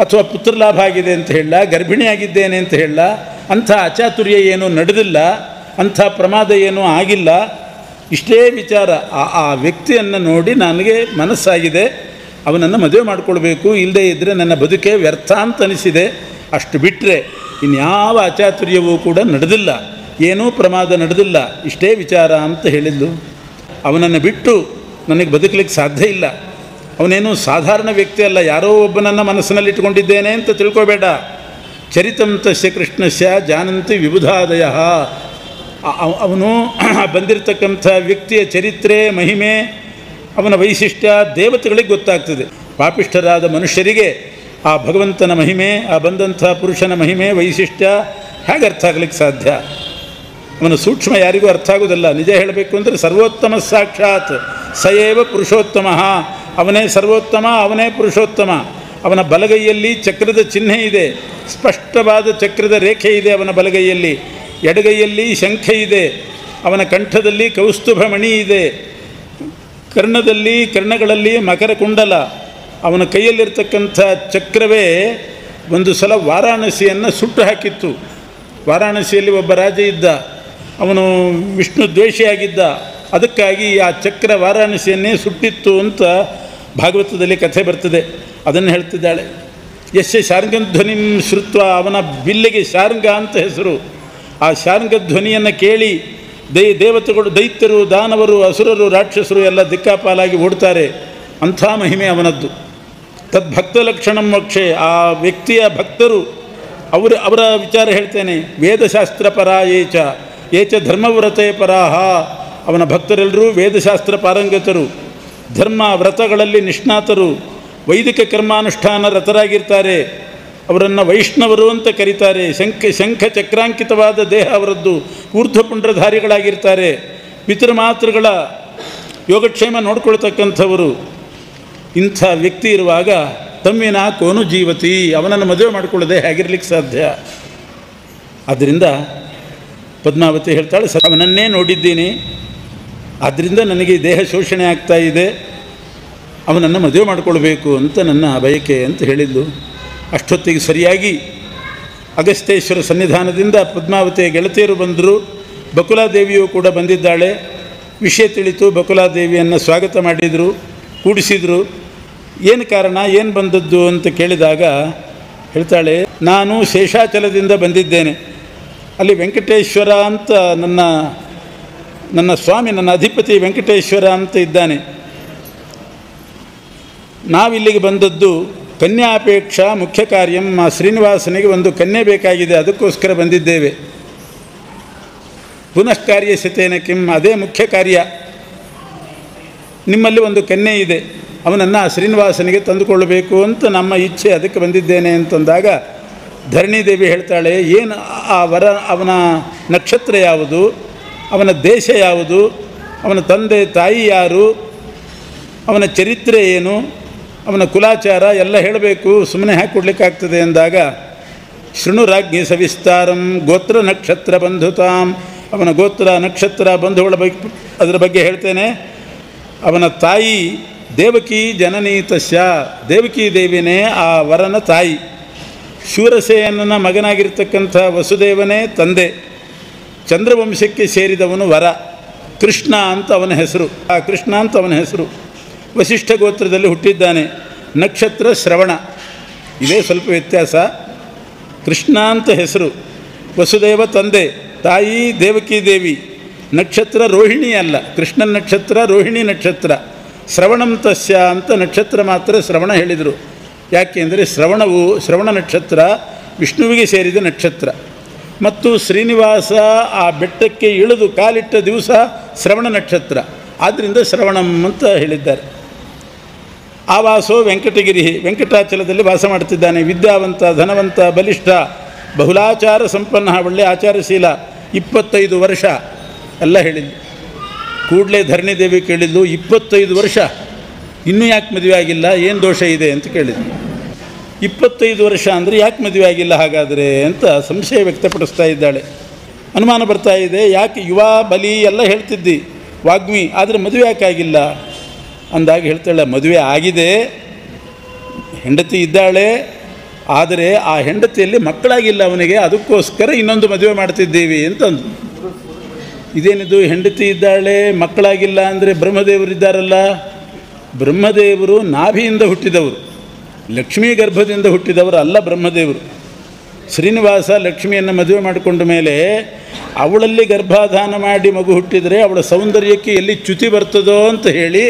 ಅಥವಾ ಪುತ್ರಲಾಭ ಆಗಿದೆ ಅಂತ ಹೇಳ, ಗರ್ಭಿಣಿಯಾಗಿದ್ದೇನೆ ಅಂತ ಹೇಳ, ಅಂಥ ಅಚಾತುರ್ಯ ಏನೂ ನಡೆದಿಲ್ಲ, ಅಂಥ ಪ್ರಮಾದ ಏನೂ ಆಗಿಲ್ಲ. ಇಷ್ಟೇ ವಿಚಾರ, ಆ ವ್ಯಕ್ತಿಯನ್ನು ನೋಡಿ ನನಗೆ ಮನಸ್ಸಾಗಿದೆ, ಅವನನ್ನು ಮದುವೆ ಮಾಡಿಕೊಳ್ಬೇಕು, ಇಲ್ಲದೇ ಇದ್ದರೆ ನನ್ನ ಬದುಕೆ ವ್ಯರ್ಥ ಅಂತ ಅನಿಸಿದೆ. ಅಷ್ಟು ಬಿಟ್ಟರೆ ಇನ್ಯಾವ ಅಚಾತುರ್ಯವೂ ಕೂಡ ನಡೆದಿಲ್ಲ, ಏನೂ ಪ್ರಮಾದ ನಡೆದಿಲ್ಲ, ಇಷ್ಟೇ ವಿಚಾರ ಅಂತ ಹೇಳಿದ್ದು. ಅವನನ್ನು ಬಿಟ್ಟು ನನಗೆ ಬದುಕಲಿಕ್ಕೆ ಸಾಧ್ಯ ಇಲ್ಲ. ಅವನೇನು ಸಾಧಾರಣ ವ್ಯಕ್ತಿ ಅಲ್ಲ, ಯಾರೋ ಒಬ್ಬನನ್ನು ಮನಸ್ಸಿನಲ್ಲಿ ಇಟ್ಕೊಂಡಿದ್ದೇನೆ ಅಂತ ತಿಳ್ಕೊಬೇಡ. ಚರಿತಂ ತಸ್ಯ ಕೃಷ್ಣಸ್ಯ ಜಾನಂತಿ ವಿಬುಧಾದಯ. ಅವನು ಬಂದಿರತಕ್ಕಂಥ ವ್ಯಕ್ತಿಯ ಚರಿತ್ರೆ, ಮಹಿಮೆ, ಅವನ ವೈಶಿಷ್ಟ್ಯ ದೇವತೆಗಳಿಗೆ ಗೊತ್ತಾಗ್ತದೆ. ಪಾಪಿಷ್ಠರಾದ ಮನುಷ್ಯರಿಗೆ ಆ ಭಗವಂತನ ಮಹಿಮೆ, ಆ ಬಂದಂಥ ಪುರುಷನ ಮಹಿಮೆ, ವೈಶಿಷ್ಟ್ಯ ಹೇಗೆ ಅರ್ಥ ಆಗಲಿಕ್ಕೆ ಸಾಧ್ಯ? ಅವನ ಸೂಕ್ಷ್ಮ ಯಾರಿಗೂ ಅರ್ಥ ಆಗೋದಿಲ್ಲ. ನಿಜ ಹೇಳಬೇಕು ಅಂದರೆ ಸರ್ವೋತ್ತಮ ಸಾಕ್ಷಾತ್ ಸಯೇವ ಪುರುಷೋತ್ತಮ, ಅವನೇ ಸರ್ವೋತ್ತಮ, ಅವನೇ ಪುರುಷೋತ್ತಮ. ಅವನ ಬಲಗೈಯಲ್ಲಿ ಚಕ್ರದ ಚಿಹ್ನೆ ಇದೆ, ಸ್ಪಷ್ಟವಾದ ಚಕ್ರದ ರೇಖೆ ಇದೆ ಅವನ ಬಲಗೈಯಲ್ಲಿ. ಎಡಗೈಯಲ್ಲಿ ಶಂಖ ಇದೆ, ಅವನ ಕಂಠದಲ್ಲಿ ಕೌಸ್ತುಭ ಮಣಿ ಇದೆ. ಕರ್ಣಗಳಲ್ಲಿ ಮಕರ ಕುಂಡಲ, ಅವನ ಕೈಯಲ್ಲಿರ್ತಕ್ಕಂಥ ಚಕ್ರವೇ ಒಂದು ಸಲ ವಾರಾಣಸಿಯನ್ನು ಸುಟ್ಟು ಹಾಕಿತ್ತು. ವಾರಾಣಸಿಯಲ್ಲಿ ಒಬ್ಬ ರಾಜ ಇದ್ದ, ಅವನು ವಿಷ್ಣು ದ್ವೇಷಿಯಾಗಿದ್ದ. ಅದಕ್ಕಾಗಿ ಆ ಚಕ್ರ ವಾರಾಣಸಿಯನ್ನೇ ಸುಟ್ಟಿತ್ತು ಅಂತ ಭಾಗವತದಲ್ಲಿ ಕಥೆ ಬರ್ತದೆ. ಅದನ್ನು ಹೇಳ್ತಿದ್ದಾಳೆ. ಯಶ್ಯ ಶಾರ್ಂಗಧ್ವನಿಂ ಶ್ರುತ್ವ, ಅವನ ಬಿಲ್ಲಿಗೆ ಶಾರ್ಂಗ ಅಂತ ಹೆಸರು. ಆ ಶಾರ್ಂಗ ಧ್ವನಿಯನ್ನು ಕೇಳಿ ದೇವತೆಗಳು, ದೈತ್ಯರು, ದಾನವರು, ಅಸುರರು, ರಾಕ್ಷಸರು ಎಲ್ಲ ದಿಕ್ಕಾಪಾಲಾಗಿ ಓಡ್ತಾರೆ. ಅಂಥ ಮಹಿಮೆ ಅವನದ್ದು. ತದ್ಭಕ್ತ ಲಕ್ಷಣಂ ಮೋಕ್ಷೆ, ಆ ವ್ಯಕ್ತಿಯ ಭಕ್ತರು ಅವರ ವಿಚಾರ ಹೇಳ್ತೇನೆ. ವೇದಶಾಸ್ತ್ರ ಪರಾಯೇಚ ಏಚ ಧರ್ಮವ್ರತೆ ಪರಾಹ, ಅವನ ಭಕ್ತರೆಲ್ಲರೂ ವೇದಶಾಸ್ತ್ರ ಪಾರಂಗತರು, ಧರ್ಮ ವ್ರತಗಳಲ್ಲಿ ನಿಷ್ಣಾತರು, ವೈದಿಕ ಕರ್ಮಾನುಷ್ಠಾನ ರತರಾಗಿರ್ತಾರೆ. ಅವರನ್ನು ವೈಷ್ಣವರು ಅಂತ ಕರೀತಾರೆ. ಶಂಖ ಚಕ್ರಾಂಕಿತವಾದ ದೇಹ ಅವರದ್ದು, ಊರ್ಧ್ವಪುಂಡ್ರಧಾರಿಗಳಾಗಿರ್ತಾರೆ. ಪಿತೃಮಾತೃಗಳ ಯೋಗಕ್ಷೇಮ ನೋಡ್ಕೊಳ್ತಕ್ಕಂಥವರು. ಇಂಥ ವ್ಯಕ್ತಿ ಇರುವಾಗ ತಮ್ಮಿನ ಕೋನು ಜೀವತಿ, ಅವನನ್ನು ಮದುವೆ ಮಾಡಿಕೊಳ್ಳದೆ ಹೇಗಿರ್ಲಿಕ್ಕೆ ಸಾಧ್ಯ? ಆದ್ದರಿಂದ ಪದ್ಮಾವತಿ ಹೇಳ್ತಾಳೆ, ಅವನನ್ನೇ ನೋಡಿದ್ದೀನಿ, ಆದ್ದರಿಂದ ನನಗೆ ದೇಹ ಶೋಷಣೆ ಆಗ್ತಾ ಇದೆ, ಅವನನ್ನು ಮದುವೆ ಮಾಡಿಕೊಳ್ಬೇಕು ಅಂತ ನನ್ನ ಬಯಕೆ ಅಂತ ಹೇಳಿದ್ದು. ಅಷ್ಟೊತ್ತಿಗೆ ಸರಿಯಾಗಿ ಅಗಸ್ತ್ಯೇಶ್ವರ ಸನ್ನಿಧಾನದಿಂದ ಪದ್ಮಾವತಿಯ ಗೆಳತಿಯರು ಬಂದರು. ಬಕುಲಾದೇವಿಯು ಕೂಡ ಬಂದಿದ್ದಾಳೆ. ವಿಷಯ ತಿಳಿತು. ಬಕುಲಾದೇವಿಯನ್ನು ಸ್ವಾಗತ ಮಾಡಿದರು, ಕೂಡಿಸಿದರು. ಏನು ಕಾರಣ, ಏನು ಬಂದದ್ದು ಅಂತ ಕೇಳಿದಾಗ ಹೇಳ್ತಾಳೆ, ನಾನು ಶೇಷಾಚಲದಿಂದ ಬಂದಿದ್ದೇನೆ. ಅಲ್ಲಿ ವೆಂಕಟೇಶ್ವರ ಅಂತ ನನ್ನ ಸ್ವಾಮಿ, ನನ್ನ ಅಧಿಪತಿ ವೆಂಕಟೇಶ್ವರ ಅಂತ ಇದ್ದಾನೆ. ನಾವಿಲ್ಲಿಗೆ ಬಂದದ್ದು ಕನ್ಯಾಪೇಕ್ಷಾ ಮುಖ್ಯ ಕಾರ್ಯಂ, ಆ ಶ್ರೀನಿವಾಸನಿಗೆ ಒಂದು ಕನ್ಯೆ ಬೇಕಾಗಿದೆ, ಅದಕ್ಕೋಸ್ಕರ ಬಂದಿದ್ದೇವೆ. ಪುನಃ ಕಾರ್ಯಸತೇನ ಕಿಂ, ಅದೇ ಮುಖ್ಯ ಕಾರ್ಯ. ನಿಮ್ಮಲ್ಲಿ ಒಂದು ಕನ್ಯೆ ಇದೆ, ಅವನನ್ನು ಶ್ರೀನಿವಾಸನಿಗೆ ತಂದುಕೊಳ್ಳಬೇಕು ಅಂತ ನಮ್ಮ ಇಚ್ಛೆ, ಅದಕ್ಕೆ ಬಂದಿದ್ದೇನೆ ಅಂತಂದಾಗ ಧರಣಿದೇವಿ ಹೇಳ್ತಾಳೆ, ಏನು ಆ ವರ, ಅವನ ನಕ್ಷತ್ರ ಯಾವುದು, ಅವನ ದೇಶ ಯಾವುದು, ಅವನ ತಂದೆ ತಾಯಿ ಯಾರು, ಅವನ ಚರಿತ್ರೆ ಏನು, ಅವನ ಕುಲಾಚಾರ ಎಲ್ಲ ಹೇಳಬೇಕು, ಸುಮ್ಮನೆ ಹಾಕಿ ಕೊಡಲಿಕ್ಕಾಗ್ತದೆ ಅಂದಾಗ, ಶೃಣುರಾಜ್ಞಿ ಸವಿಸ್ತಾರಂ ಗೋತ್ರ ನಕ್ಷತ್ರ ಬಂಧುತಾಂ, ಅವನ ಗೋತ್ರ ನಕ್ಷತ್ರ ಬಂಧುಗಳ ಬಗ್ಗೆ ಅದರ ಬಗ್ಗೆ ಹೇಳ್ತೇನೆ. ಅವನ ತಾಯಿ ದೇವಕಿ ಜನನೀತಸ್ಯ, ದೇವಕಿ ದೇವಿನೇ ಆ ವರನ ತಾಯಿ. ಶೂರಸೇನನ ಮಗನಾಗಿರ್ತಕ್ಕಂಥ ವಸುದೇವನೇ ತಂದೆ. ಚಂದ್ರವಂಶಕ್ಕೆ ಸೇರಿದವನು ವರ. ಕೃಷ್ಣ ಅಂತ ಅವನ ಹೆಸರು. ಆ ಕೃಷ್ಣ ಅಂತ ಅವನ ಹೆಸರು. ವಸಿಷ್ಠ ಗೋತ್ರದಲ್ಲಿ ಹುಟ್ಟಿದ್ದಾನೆ. ನಕ್ಷತ್ರ ಶ್ರವಣ, ಇದೇ ಸ್ವಲ್ಪ ವ್ಯತ್ಯಾಸ. ಕೃಷ್ಣ ಅಂತ ಹೆಸರು, ವಸುದೇವ ತಂದೆ, ತಾಯಿ ದೇವಕಿ ದೇವಿ. ನಕ್ಷತ್ರ ರೋಹಿಣಿ ಅಲ್ಲ, ಕೃಷ್ಣನ ನಕ್ಷತ್ರ ರೋಹಿಣಿ ನಕ್ಷತ್ರ. ಶ್ರವಣಂ ತಸ್ಯ ಅಂತ ನಕ್ಷತ್ರ ಮಾತ್ರ ಶ್ರವಣ ಹೇಳಿದರು. ಯಾಕೆಂದರೆ ಶ್ರವಣ ನಕ್ಷತ್ರ ವಿಷ್ಣುವಿಗೆ ಸೇರಿದ ನಕ್ಷತ್ರ. ಮತ್ತು ಶ್ರೀನಿವಾಸ ಆ ಬೆಟ್ಟಕ್ಕೆ ಇಳಿದು ಕಾಲಿಟ್ಟ ದಿವಸ ಶ್ರವಣ ನಕ್ಷತ್ರ, ಆದ್ದರಿಂದ ಶ್ರವಣಂ ಅಂತ ಹೇಳಿದ್ದಾರೆ. ಆವಾಸೋ ವೆಂಕಟಗಿರಿ, ವೆಂಕಟಾಚಲದಲ್ಲಿ ವಾಸ ಮಾಡ್ತಿದ್ದಾನೆ. ವಿದ್ಯಾವಂತ, ಧನವಂತ, ಬಲಿಷ್ಠ, ಬಹುಲಾಚಾರ ಸಂಪನ್ನ, ಒಳ್ಳೆಯ ಆಚಾರಶೀಲ. 25 ವರ್ಷ ಎಲ್ಲ ಹೇಳಿದ್ದು. ಕೂಡಲೇ ಧರಣಿದೇವಿ ಕೇಳಿದ್ದು, 25 ವರ್ಷ ಇನ್ನೂ ಯಾಕೆ ಮದುವೆ ಆಗಿಲ್ಲ, ಏನು ದೋಷ ಇದೆ ಅಂತ ಕೇಳಿದ್ದು. 25 ವರ್ಷ ಅಂದರೆ ಯಾಕೆ ಮದುವೆ ಆಗಿಲ್ಲ ಹಾಗಾದರೆ ಅಂತ ಸಂಶಯ ವ್ಯಕ್ತಪಡಿಸ್ತಾ ಇದ್ದಾಳೆ. ಅನುಮಾನ ಬರ್ತಾ ಇದೆ, ಯಾಕೆ ಯುವ ಬಲಿ ಎಲ್ಲ ಹೇಳ್ತಿದ್ದಿ ವಾಗ್ಮಿ, ಆದರೆ ಮದುವೆ ಯಾಕೆ ಆಗಿಲ್ಲ ಅಂದಾಗ ಹೇಳ್ತಾಳೆ, ಮದುವೆ ಆಗಿದೆ, ಹೆಂಡತಿ ಇದ್ದಾಳೆ, ಆದರೆ ಆ ಹೆಂಡತಿಯಲ್ಲಿ ಮಕ್ಕಳಾಗಿಲ್ಲ ಅವನಿಗೆ, ಅದಕ್ಕೋಸ್ಕರ ಇನ್ನೊಂದು ಮದುವೆ ಮಾಡ್ತಿದ್ದೀವಿ ಅಂತಂದು. ಇದೇನಿದು, ಹೆಂಡತಿ ಇದ್ದಾಳೆ ಮಕ್ಕಳಾಗಿಲ್ಲ ಅಂದರೆ ಬ್ರಹ್ಮದೇವರು ಇದ್ದಾರಲ್ಲ, ಬ್ರಹ್ಮದೇವರು ನಾಭಿಯಿಂದ ಹುಟ್ಟಿದವರು, ಲಕ್ಷ್ಮೀ ಗರ್ಭದಿಂದ ಹುಟ್ಟಿದವರು ಅಲ್ಲ ಬ್ರಹ್ಮದೇವರು. ಶ್ರೀನಿವಾಸ ಲಕ್ಷ್ಮಿಯನ್ನು ಮದುವೆ ಮಾಡಿಕೊಂಡ ಮೇಲೆ ಅವಳಲ್ಲಿ ಗರ್ಭಾಧಾನ ಮಾಡಿ ಮಗು ಹುಟ್ಟಿದರೆ ಅವಳ ಸೌಂದರ್ಯಕ್ಕೆ ಎಲ್ಲಿ ಚ್ಯುತಿ ಬರ್ತದೋ ಅಂತ ಹೇಳಿ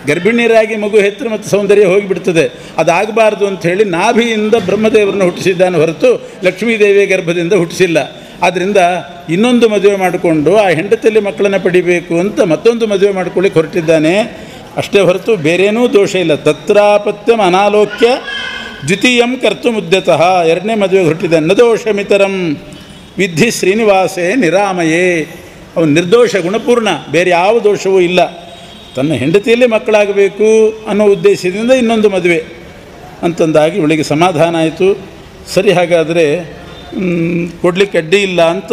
ಗರ್ಭಿಣಿಯರಾಗಿ ಮಗು ಹೆತ್ತರೆ ಮತ್ತು ಸೌಂದರ್ಯ ಹೋಗಿಬಿಡ್ತದೆ, ಅದಾಗಬಾರ್ದು ಅಂಥೇಳಿ ನಾಭಿಯಿಂದ ಬ್ರಹ್ಮದೇವರನ್ನು ಹುಟ್ಟಿಸಿದ್ದಾನೆ ಹೊರತು ಲಕ್ಷ್ಮೀದೇವಿಯ ಗರ್ಭದಿಂದ ಹುಟ್ಟಿಸಿಲ್ಲ. ಆದ್ದರಿಂದ ಇನ್ನೊಂದು ಮದುವೆ ಮಾಡಿಕೊಂಡು ಆ ಹೆಂಡತಿಯಲ್ಲಿ ಮಕ್ಕಳನ್ನು ಪಡಿಬೇಕು ಅಂತ ಮತ್ತೊಂದು ಮದುವೆ ಮಾಡ್ಕೊಳ್ಳಿಕ್ಕೆ ಹೊರಟಿದ್ದಾನೆ. ಅಷ್ಟೇ ಹೊರತು ಬೇರೇನೂ ದೋಷ ಇಲ್ಲ. ತತ್ರಾಪತ್ಯಂ ಅನಾಲೋಕ್ಯ ದ್ವಿತೀಯಂ ಕರ್ತು ಮುದ್ಯತಃ, ಎರಡನೇ ಮದುವೆಗೆ ಹೊರಟಿದ್ದಾನೆ. ನದೋಷಮಿತರಂ ವಿಧಿ ಶ್ರೀನಿವಾಸೇ ನಿರಾಮಯೇ, ಅವನು ನಿರ್ದೋಷ ಗುಣಪೂರ್ಣ, ಬೇರೆ ಯಾವ ದೋಷವೂ ಇಲ್ಲ. ತನ್ನ ಹೆಂಡತಿಯಲ್ಲಿ ಮಕ್ಕಳಾಗಬೇಕು ಅನ್ನೋ ಉದ್ದೇಶದಿಂದ ಇನ್ನೊಂದು ಮದುವೆ ಅಂತಂದಾಗಿ ಇವಳಿಗೆ ಸಮಾಧಾನ ಆಯಿತು. ಸರಿ, ಹಾಗಾದರೆ ಕೊಡಲಿಕ್ಕೆ ಅಡ್ಡಿ ಇಲ್ಲ ಅಂತ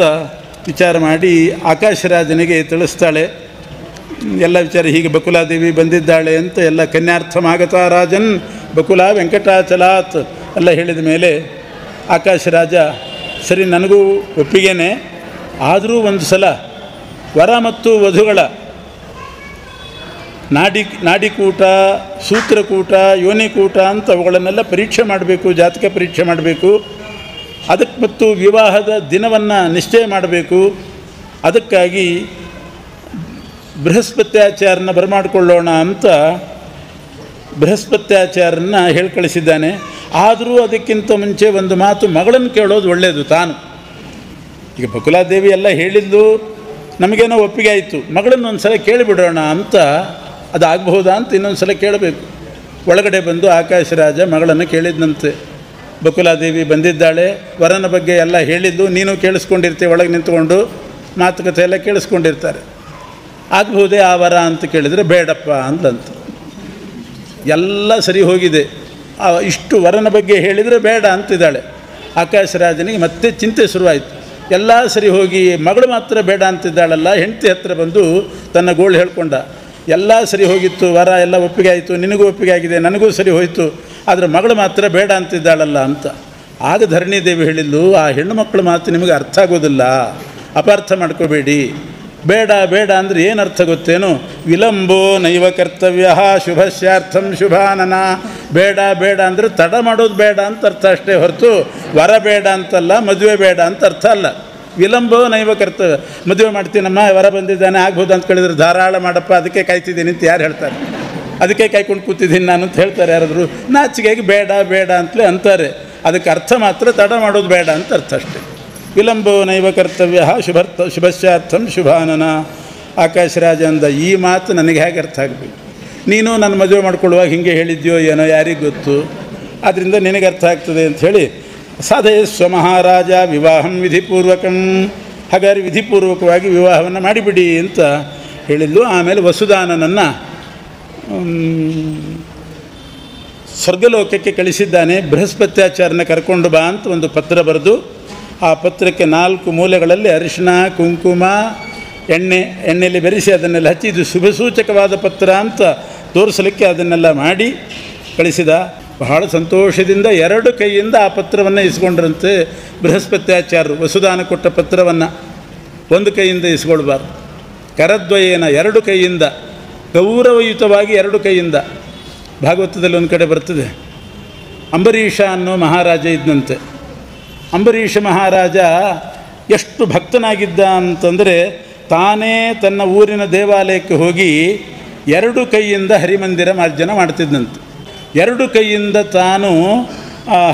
ವಿಚಾರ ಮಾಡಿ ಆಕಾಶರಾಜನಿಗೆ ತಿಳಿಸ್ತಾಳೆ. ಎಲ್ಲ ವಿಚಾರ ಹೀಗೆ ಬಕುಲಾದೇವಿ ಬಂದಿದ್ದಾಳೆ ಅಂತ ಎಲ್ಲ ಕನ್ಯಾರ್ಥಮಾಗತ ರಾಜನ್ ಬಕುಲ ವೆಂಕಟಾಚಲಾತ್ ಎಲ್ಲ ಹೇಳಿದ ಮೇಲೆ ಆಕಾಶ ರಾಜ ಸರಿ ನನಗೂ ಒಪ್ಪಿಗೆನೆ, ಆದರೂ ಒಂದು ಸಲ ವರ ಮತ್ತು ವಧುಗಳ ನಾಡಿಕೂಟ, ಸೂತ್ರಕೂಟ, ಯೋನಿಕೂಟ ಅಂತ ಅವುಗಳನ್ನೆಲ್ಲ ಪರೀಕ್ಷೆ ಮಾಡಬೇಕು, ಜಾತಕ ಪರೀಕ್ಷೆ ಮಾಡಬೇಕು. ಅದಕ್ಕೆ ಮತ್ತು ವಿವಾಹದ ದಿನವನ್ನು ನಿಶ್ಚಯ ಮಾಡಬೇಕು. ಅದಕ್ಕಾಗಿ ಬೃಹಸ್ಪತ್ಯಾಚಾರ್ಯನ ಬರಮಾಡಿಕೊಳ್ಳೋಣ ಅಂತ ಬೃಹಸ್ಪತ್ಯಾಚಾರ್ಯನ ಹೇಳಿ ಕಳಿಸಿದ್ದಾನೆ. ಆದರೂ ಅದಕ್ಕಿಂತ ಮುಂಚೆ ಒಂದು ಮಾತು, ಮಗಳನ್ನು ಕೇಳೋದು ಒಳ್ಳೆಯದು ತಾನು. ಈಗ ಬಕುಲಾದೇವಿ ಎಲ್ಲ ಹೇಳಿದ್ದು ನಮಗೇನೋ ಒಪ್ಪಿಗೆ ಆಯಿತು, ಮಗಳನ್ನು ಒಂದು ಸಲ ಕೇಳಿಬಿಡೋಣ ಅಂತ, ಅದಾಗಬಹುದಾ ಅಂತ ಇನ್ನೊಂದು ಸಲ ಕೇಳಬೇಕು. ಒಳಗಡೆ ಬಂದು ಆಕಾಶರಾಜ ಮಗಳನ್ನು ಕೇಳಿದ್ನಂತೆ. ಬಕುಲಾದೇವಿ ಬಂದಿದ್ದಾಳೆ, ವರನ ಬಗ್ಗೆ ಎಲ್ಲ ಹೇಳಿದ್ದು ನೀನು ಕೇಳಿಸ್ಕೊಂಡಿರ್ತೀವಿ, ಒಳಗೆ ನಿಂತ್ಕೊಂಡು ಮಾತುಕತೆ ಎಲ್ಲ ಕೇಳಿಸ್ಕೊಂಡಿರ್ತಾರೆ. ಆಗಬಹುದೇ ಆ ವರ ಅಂತ ಕೇಳಿದರೆ ಬೇಡಪ್ಪ ಅಂದಂತ. ಎಲ್ಲ ಸರಿ ಹೋಗಿದೆ, ಇಷ್ಟು ವರನ ಬಗ್ಗೆ ಹೇಳಿದರೆ ಬೇಡ ಅಂತಿದ್ದಾಳೆ. ಆಕಾಶರಾಜನಿಗೆ ಮತ್ತೆ ಚಿಂತೆ ಶುರುವಾಯಿತು. ಎಲ್ಲ ಸರಿ ಹೋಗಿ ಮಗಳು ಮಾತ್ರ ಬೇಡ ಅಂತಿದ್ದಾಳಲ್ಲ. ಹೆಂಡತಿ ಹತ್ರ ಬಂದು ತನ್ನ ಗೋಳು ಹೇಳ್ಕೊಂಡ, ಎಲ್ಲ ಸರಿ ಹೋಗಿತ್ತು, ವರ ಎಲ್ಲ ಒಪ್ಪಿಗೆ ಆಯಿತು, ನಿನಗೂ ಒಪ್ಪಿಗೆ ಆಗಿದೆ, ನನಗೂ ಸರಿ ಹೋಯಿತು, ಆದರೆ ಮಗಳು ಮಾತ್ರ ಬೇಡ ಅಂತಿದ್ದಾಳಲ್ಲ ಅಂತ. ಆಗ ಧರಣಿದೇವಿ ಹೇಳಿದ್ಲು, ಆ ಹೆಣ್ಣು ಮಕ್ಕಳ ಮಾತು ನಿಮಗೆ ಅರ್ಥ ಆಗೋದಿಲ್ಲ, ಅಪಾರ್ಥ ಮಾಡ್ಕೋಬೇಡಿ. ಬೇಡ ಬೇಡ ಅಂದರೆ ಏನು ಅರ್ಥ ಗೊತ್ತೇನು? ವಿಲಂಬೋ ನೈವ ಕರ್ತವ್ಯ ಶುಭಸ್ಯಾರ್ಥಂ ಶುಭಾನನ. ಬೇಡ ಬೇಡ ಅಂದರೆ ತಡ ಮಾಡೋದು ಬೇಡ ಅಂತ ಅರ್ಥ ಅಷ್ಟೇ ಹೊರತು ವರ ಬೇಡ ಅಂತಲ್ಲ, ಮದುವೆ ಬೇಡ ಅಂತ ಅರ್ಥ ಅಲ್ಲ. ವಿಲಂಬೋ ನೈವ ಕರ್ತವ್ಯ. ಮದುವೆ ಮಾಡ್ತೀನಮ್ಮ, ವರ ಬಂದಿದ್ದಾನೆ, ಆಗ್ಬೋದು ಅಂತ ಕೇಳಿದ್ರೆ ಧಾರಾಳ ಮಾಡಪ್ಪ, ಅದಕ್ಕೆ ಕಾಯ್ತಿದ್ದೀನಿ ಅಂತ ಯಾರು ಹೇಳ್ತಾರೆ? ಅದಕ್ಕೆ ಕಾಯ್ಕೊಂಡು ಕೂತಿದ್ದೀನಿ ನಾನು ಅಂತ ಹೇಳ್ತಾರೆ ಯಾರಾದರೂ? ನಾಚಿಕೆಗೆ ಬೇಡ ಬೇಡ ಅಂತಲೇ ಅಂತಾರೆ. ಅದಕ್ಕೆ ಅರ್ಥ ಮಾತ್ರ ತಡ ಮಾಡೋದು ಬೇಡ ಅಂತ ಅರ್ಥ ಅಷ್ಟೇ. ವಿಲಂಬೋ ನೈವ ಕರ್ತವ್ಯ ಶುಭಸ್ಯಾರ್ಥಂ ಶುಭಾನನ. ಆಕಾಶರಾಜ ಅಂದ, ಈ ಮಾತು ನನಗೆ ಹೇಗೆ ಅರ್ಥ ಆಗಬೇಕು? ನೀನು ನನ್ನ ಮದುವೆ ಮಾಡ್ಕೊಳ್ಳುವಾಗ ಹೀಗೆ ಹೇಳಿದ್ಯೋ ಏನೋ, ಯಾರಿಗೆ ಗೊತ್ತು? ಆದ್ದರಿಂದ ನಿನಗೆ ಅರ್ಥ ಆಗ್ತದೆ ಅಂಥೇಳಿ, ಸಾಧಯಸ್ವ ಮಹಾರಾಜ ವಿವಾಹಂ ವಿಧಿಪೂರ್ವಕಂ. ಹಾಗಾದ್ರೆ ವಿಧಿಪೂರ್ವಕವಾಗಿ ವಿವಾಹವನ್ನು ಮಾಡಿಬಿಡಿ ಅಂತ ಹೇಳಿದ್ಲು. ಆಮೇಲೆ ವಸುದಾನನನ್ನು ಸ್ವರ್ಗಲೋಕಕ್ಕೆ ಕಳಿಸಿದ್ದಾನೆ. ಬೃಹಸ್ಪತ್ಯಾಚಾರ್ಯನ ಕರ್ಕೊಂಡು ಬಾ ಅಂತ ಒಂದು ಪತ್ರ ಬರೆದು, ಆ ಪತ್ರಕ್ಕೆ 4 ಮೂಲೆಗಳಲ್ಲಿ ಅರಿಶಿನ, ಕುಂಕುಮ, ಎಣ್ಣೆಯಲ್ಲಿ ಬೆರೆಸಿ ಅದನ್ನೆಲ್ಲ ಹಚ್ಚಿ ಇದು ಶುಭ ಸೂಚಕವಾದ ಪತ್ರ ಅಂತ ತೋರಿಸಲಿಕ್ಕೆ ಅದನ್ನೆಲ್ಲ ಮಾಡಿ ಕಳಿಸಿದ. ಬಹಳ ಸಂತೋಷದಿಂದ 2 ಕೈಯಿಂದ ಆ ಪತ್ರವನ್ನು ಇಸ್ಕೊಂಡ್ರಂತೆ ಬೃಹಸ್ಪತ್ಯಾಚಾರ್ಯರು. ವಸುದಾನ ಕೊಟ್ಟ ಪತ್ರವನ್ನು 1 ಕೈಯಿಂದ ಇಸ್ಕೊಳ್ಬಾರ್ದು, ಕರದ್ವಯೇನ 2 ಕೈಯಿಂದ, ಗೌರವಯುತವಾಗಿ 2 ಕೈಯಿಂದ. ಭಾಗವತದಲ್ಲಿ ಒಂದು ಕಡೆ ಬರ್ತದೆ, ಅಂಬರೀಷ ಅನ್ನೋ ಮಹಾರಾಜ ಇದ್ದಂತೆ. ಅಂಬರೀಷ ಮಹಾರಾಜ ಎಷ್ಟು ಭಕ್ತನಾಗಿದ್ದ ಅಂತಂದರೆ, ತಾನೇ ತನ್ನ ಊರಿನ ದೇವಾಲಯಕ್ಕೆ ಹೋಗಿ 2 ಕೈಯಿಂದ ಹರಿಮಂದಿರ ಮಾರ್ಜನ ಮಾಡ್ತಿದ್ದಂತೆ. 2 ಕೈಯಿಂದ ತಾನು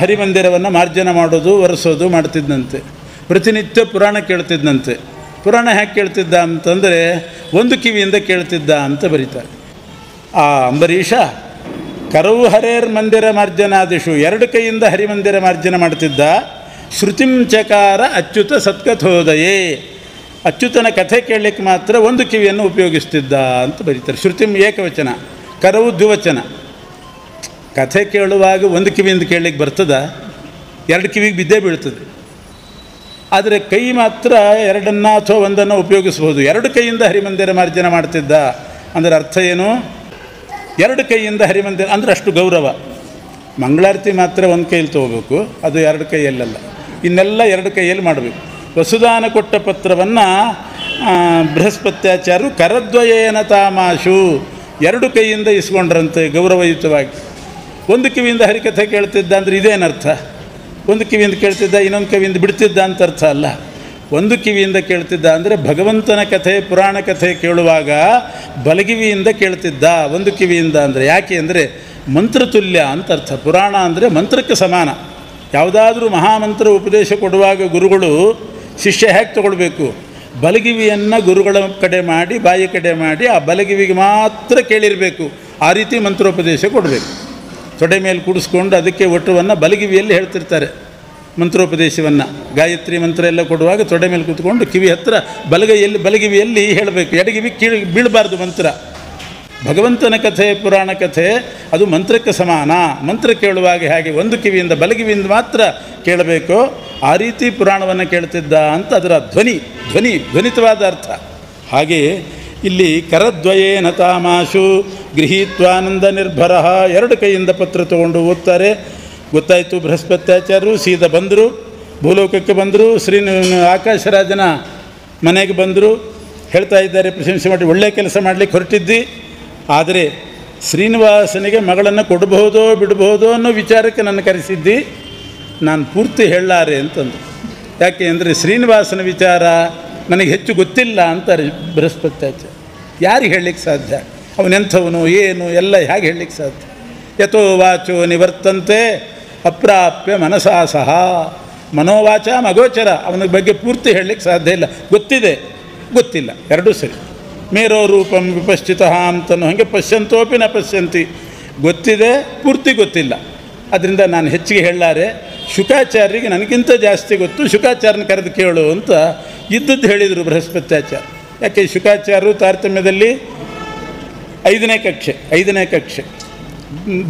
ಹರಿಮಂದಿರವನ್ನು ಮಾರ್ಜನ ಮಾಡೋದು, ಒರೆಸೋದು ಮಾಡ್ತಿದ್ದಂತೆ. ಪ್ರತಿನಿತ್ಯ ಪುರಾಣ ಕೇಳ್ತಿದ್ದಂತೆ. ಪುರಾಣ ಹೇಗೆ ಕೇಳ್ತಿದ್ದ ಅಂತಂದರೆ 1 ಕಿವಿಯಿಂದ ಕೇಳ್ತಿದ್ದ ಅಂತ ಬರೀತಾರೆ. ಆ ಅಂಬರೀಷ ಕರವು ಹರೇರ್ ಮಂದಿರ ಮಾರ್ಜನಾದಿಷು 2 ಕೈಯಿಂದ ಹರಿಮಂದಿರ ಮಾರ್ಜನ ಮಾಡ್ತಿದ್ದ. ಶ್ರುತಿಂ ಚಕಾರ ಅಚ್ಯುತ ಸತ್ಕಥೋದಯೇ. ಅಚ್ಯುತನ ಕಥೆ ಕೇಳಲಿಕ್ಕೆ ಮಾತ್ರ 1 ಕಿವಿಯನ್ನು ಉಪಯೋಗಿಸ್ತಿದ್ದ ಅಂತ ಬರೀತಾರೆ. ಶ್ರುತಿಂ ಏಕವಚನ, ಕರವು ದ್ವಿವಚನ. ಕಥೆ ಕೇಳುವಾಗ 1 ಕಿವಿಯಿಂದ ಕೇಳಲಿಕ್ಕೆ ಬರ್ತದ? 2 ಕಿವಿಗೆ ಬಿದ್ದೇ ಬೀಳ್ತದೆ. ಆದರೆ ಕೈ ಮಾತ್ರ 2 ಅಥವಾ 1 ಉಪಯೋಗಿಸ್ಬೋದು. 2 ಕೈಯಿಂದ ಹರಿಮಂದಿರ ಮಾರ್ಜನ ಮಾಡ್ತಿದ್ದ ಅಂದರೆ ಅರ್ಥ ಏನು? 2 ಕೈಯಿಂದ ಹರಿಮಂದಿರ ಅಂದರೆ ಅಷ್ಟು ಗೌರವ. ಮಂಗಳಾರತಿ ಮಾತ್ರ 1 ಕೈಯಲ್ಲಿ ತೊಗೋಬೇಕು, ಅದು 2 ಕೈಯಲ್ಲಲ್ಲ. ಇನ್ನೆಲ್ಲ 2 ಕೈಯಲ್ಲಿ ಮಾಡಬೇಕು. ವಸುದಾನ ಕೊಟ್ಟ ಪತ್ರವನ್ನು ಬೃಹಸ್ಪತ್ಯಾಚಾರ್ಯರು ಕರದ್ವಯೇನ ತಾಮಾಶು 2 ಕೈಯಿಂದ ಇಸ್ಕೊಂಡ್ರಂತೆ ಗೌರವಯುತವಾಗಿ. 1 ಕಿವಿಯಿಂದ ಹರಿಕಥೆ ಕೇಳ್ತಿದ್ದ ಅಂದರೆ ಇದೇನರ್ಥ? 1 ಕಿವಿಯಿಂದ ಕೇಳ್ತಿದ್ದ, ಇನ್ನೊಂದು ಕಿವಿಯಿಂದ ಬಿಡ್ತಿದ್ದ ಅಂತ ಅರ್ಥ ಅಲ್ಲ. 1 ಕಿವಿಯಿಂದ ಕೇಳ್ತಿದ್ದ ಅಂದರೆ ಭಗವಂತನ ಕಥೆ, ಪುರಾಣ ಕಥೆ ಕೇಳುವಾಗ ಬಲಗಿವಿಯಿಂದ ಕೇಳ್ತಿದ್ದ. 1 ಕಿವಿಯಿಂದ ಅಂದರೆ ಯಾಕೆ ಅಂದರೆ ಮಂತ್ರತುಲ್ಯ ಅಂತ ಅರ್ಥ. ಪುರಾಣ ಅಂದರೆ ಮಂತ್ರಕ್ಕೆ ಸಮಾನ. ಯಾವುದಾದ್ರೂ ಮಹಾಮಂತ್ರ ಉಪದೇಶ ಕೊಡುವಾಗ ಗುರುಗಳು ಶಿಷ್ಯ ಹೇಗೆ ತಗೊಳ್ಬೇಕು? ಬಲಗಿವಿಯನ್ನು ಗುರುಗಳ ಕಡೆ ಮಾಡಿ, ಬಾಯಿ ಕಡೆ ಮಾಡಿ, ಆ ಬಲಗಿವಿಗೆ ಮಾತ್ರ ಕೇಳಿರಬೇಕು. ಆ ರೀತಿ ಮಂತ್ರೋಪದೇಶ ಕೊಡಬೇಕು. ತೊಡೆ ಮೇಲೆ ಕೂಡಿಸ್ಕೊಂಡು ಅದಕ್ಕೆ ಒಟ್ಟುವನ್ನು ಬಲಗಿವಿಯಲ್ಲಿ ಹೇಳ್ತಿರ್ತಾರೆ ಮಂತ್ರೋಪದೇಶವನ್ನು. ಗಾಯತ್ರಿ ಮಂತ್ರ ಎಲ್ಲ ಕೊಡುವಾಗ ತೊಡೆ ಮೇಲೆ ಕೂತ್ಕೊಂಡು ಕಿವಿ ಹತ್ತಿರ ಬಲಗಿವಿಯಲ್ಲಿ ಹೇಳಬೇಕು. ಎಡಗಿವಿ ಬೀಳಬಾರ್ದು ಮಂತ್ರ. ಭಗವಂತನ ಕಥೆ, ಪುರಾಣ ಕಥೆ ಅದು ಮಂತ್ರಕ್ಕೆ ಸಮಾನ. ಮಂತ್ರ ಕೇಳುವಾಗ ಹೇಗೆ 1 ಕಿವಿಯಿಂದ ಬಲಗಿವಿಯಿಂದ ಮಾತ್ರ ಕೇಳಬೇಕು, ಆ ರೀತಿ ಪುರಾಣವನ್ನು ಕೇಳ್ತಿದ್ದ ಅಂತ ಅದರ ಧ್ವನಿತವಾದ ಅರ್ಥ. ಹಾಗೆ ಇಲ್ಲಿ ಕರದ್ವಯೇನ ತಾಮಾಶು ಗೃಹೀತ್ವಾನಂದ ನಿರ್ಭರ, ಎರಡು ಕೈಯಿಂದ ಪತ್ರ ತಗೊಂಡು ಓದ್ತಾರೆ. ಗೊತ್ತಾಯಿತು. ಬೃಹಸ್ಪತ್ಯಾಚಾರ್ಯರು ಸೀದಾ ಬಂದರು, ಭೂಲೋಕಕ್ಕೆ ಬಂದರು, ಆಕಾಶರಾಜನ ಮನೆಗೆ ಬಂದರು. ಹೇಳ್ತಾ ಇದ್ದಾರೆ, ಪ್ರಶಂಸೆ ಮಾಡಿ, ಒಳ್ಳೆಯ ಕೆಲಸ ಮಾಡಲಿಕ್ಕೆ ಹೊರಟಿದ್ದಿ, ಆದರೆ ಶ್ರೀನಿವಾಸನಿಗೆ ಮಗಳನ್ನು ಕೊಡಬಹುದೋ ಬಿಡಬಹುದೋ ಅನ್ನೋ ವಿಚಾರಕ್ಕೆ ನನ್ನ ಕರೆಸಿದ್ದಿ, ನಾನು ಪೂರ್ತಿ ಹೇಳಲಾರೆ ಅಂತಂದು. ಯಾಕೆ ಅಂದರೆ ಶ್ರೀನಿವಾಸನ ವಿಚಾರ ನನಗೆ ಹೆಚ್ಚು ಗೊತ್ತಿಲ್ಲ ಅಂತಾರೆ ಬೃಹಸ್ಪತ್ಯಾಚಾರ್ಯ. ಯಾರಿಗೆ ಹೇಳಲಿಕ್ಕೆ ಸಾಧ್ಯ? ಅವನೆಂಥವನು ಏನು ಎಲ್ಲ ಹೇಗೆ ಹೇಳಲಿಕ್ಕೆ ಸಾಧ್ಯ? ಯಥೋ ವಾಚೋ ನಿವರ್ತಂತೆ ಅಪ್ರಾಪ್ಯ ಮನಸಾ ಸಹ, ಮನೋವಾಚ ಅಗೋಚರ, ಅವನ ಬಗ್ಗೆ ಪೂರ್ತಿ ಹೇಳಲಿಕ್ಕೆ ಸಾಧ್ಯ ಇಲ್ಲ. ಗೊತ್ತಿದೆ, ಗೊತ್ತಿಲ್ಲ, ಎರಡೂ ಸರಿ. ಮೇರೋ ರೂಪಂ ವಿಪಶ್ಚಿತ ಅಂತನೋ ಹಾಗೆ ಪಶ್ಯಂತೋಪಿ ನ ಪಶ್ಯಂತಿ, ಗೊತ್ತಿದೆ, ಪೂರ್ತಿ ಗೊತ್ತಿಲ್ಲ. ಅದರಿಂದ ನಾನು ಹೆಚ್ಚಿಗೆ ಹೇಳಲಾರೆ. ಶುಕಾಚಾರ್ಯರಿಗೆ ನನಗಿಂತ ಜಾಸ್ತಿ ಗೊತ್ತು, ಶುಕಾಚಾರ್ಯನ ಕರೆದು ಕೇಳು ಅಂತ ಇದ್ದದ್ದು ಹೇಳಿದರು ಬೃಹಸ್ಪತ್ಯಾಚಾರ್ಯ. ಯಾಕೆ ಶುಕಾಚಾರ್ಯರು ತಾರತಮ್ಯದಲ್ಲಿ 5ನೇ ಕಕ್ಷೆ,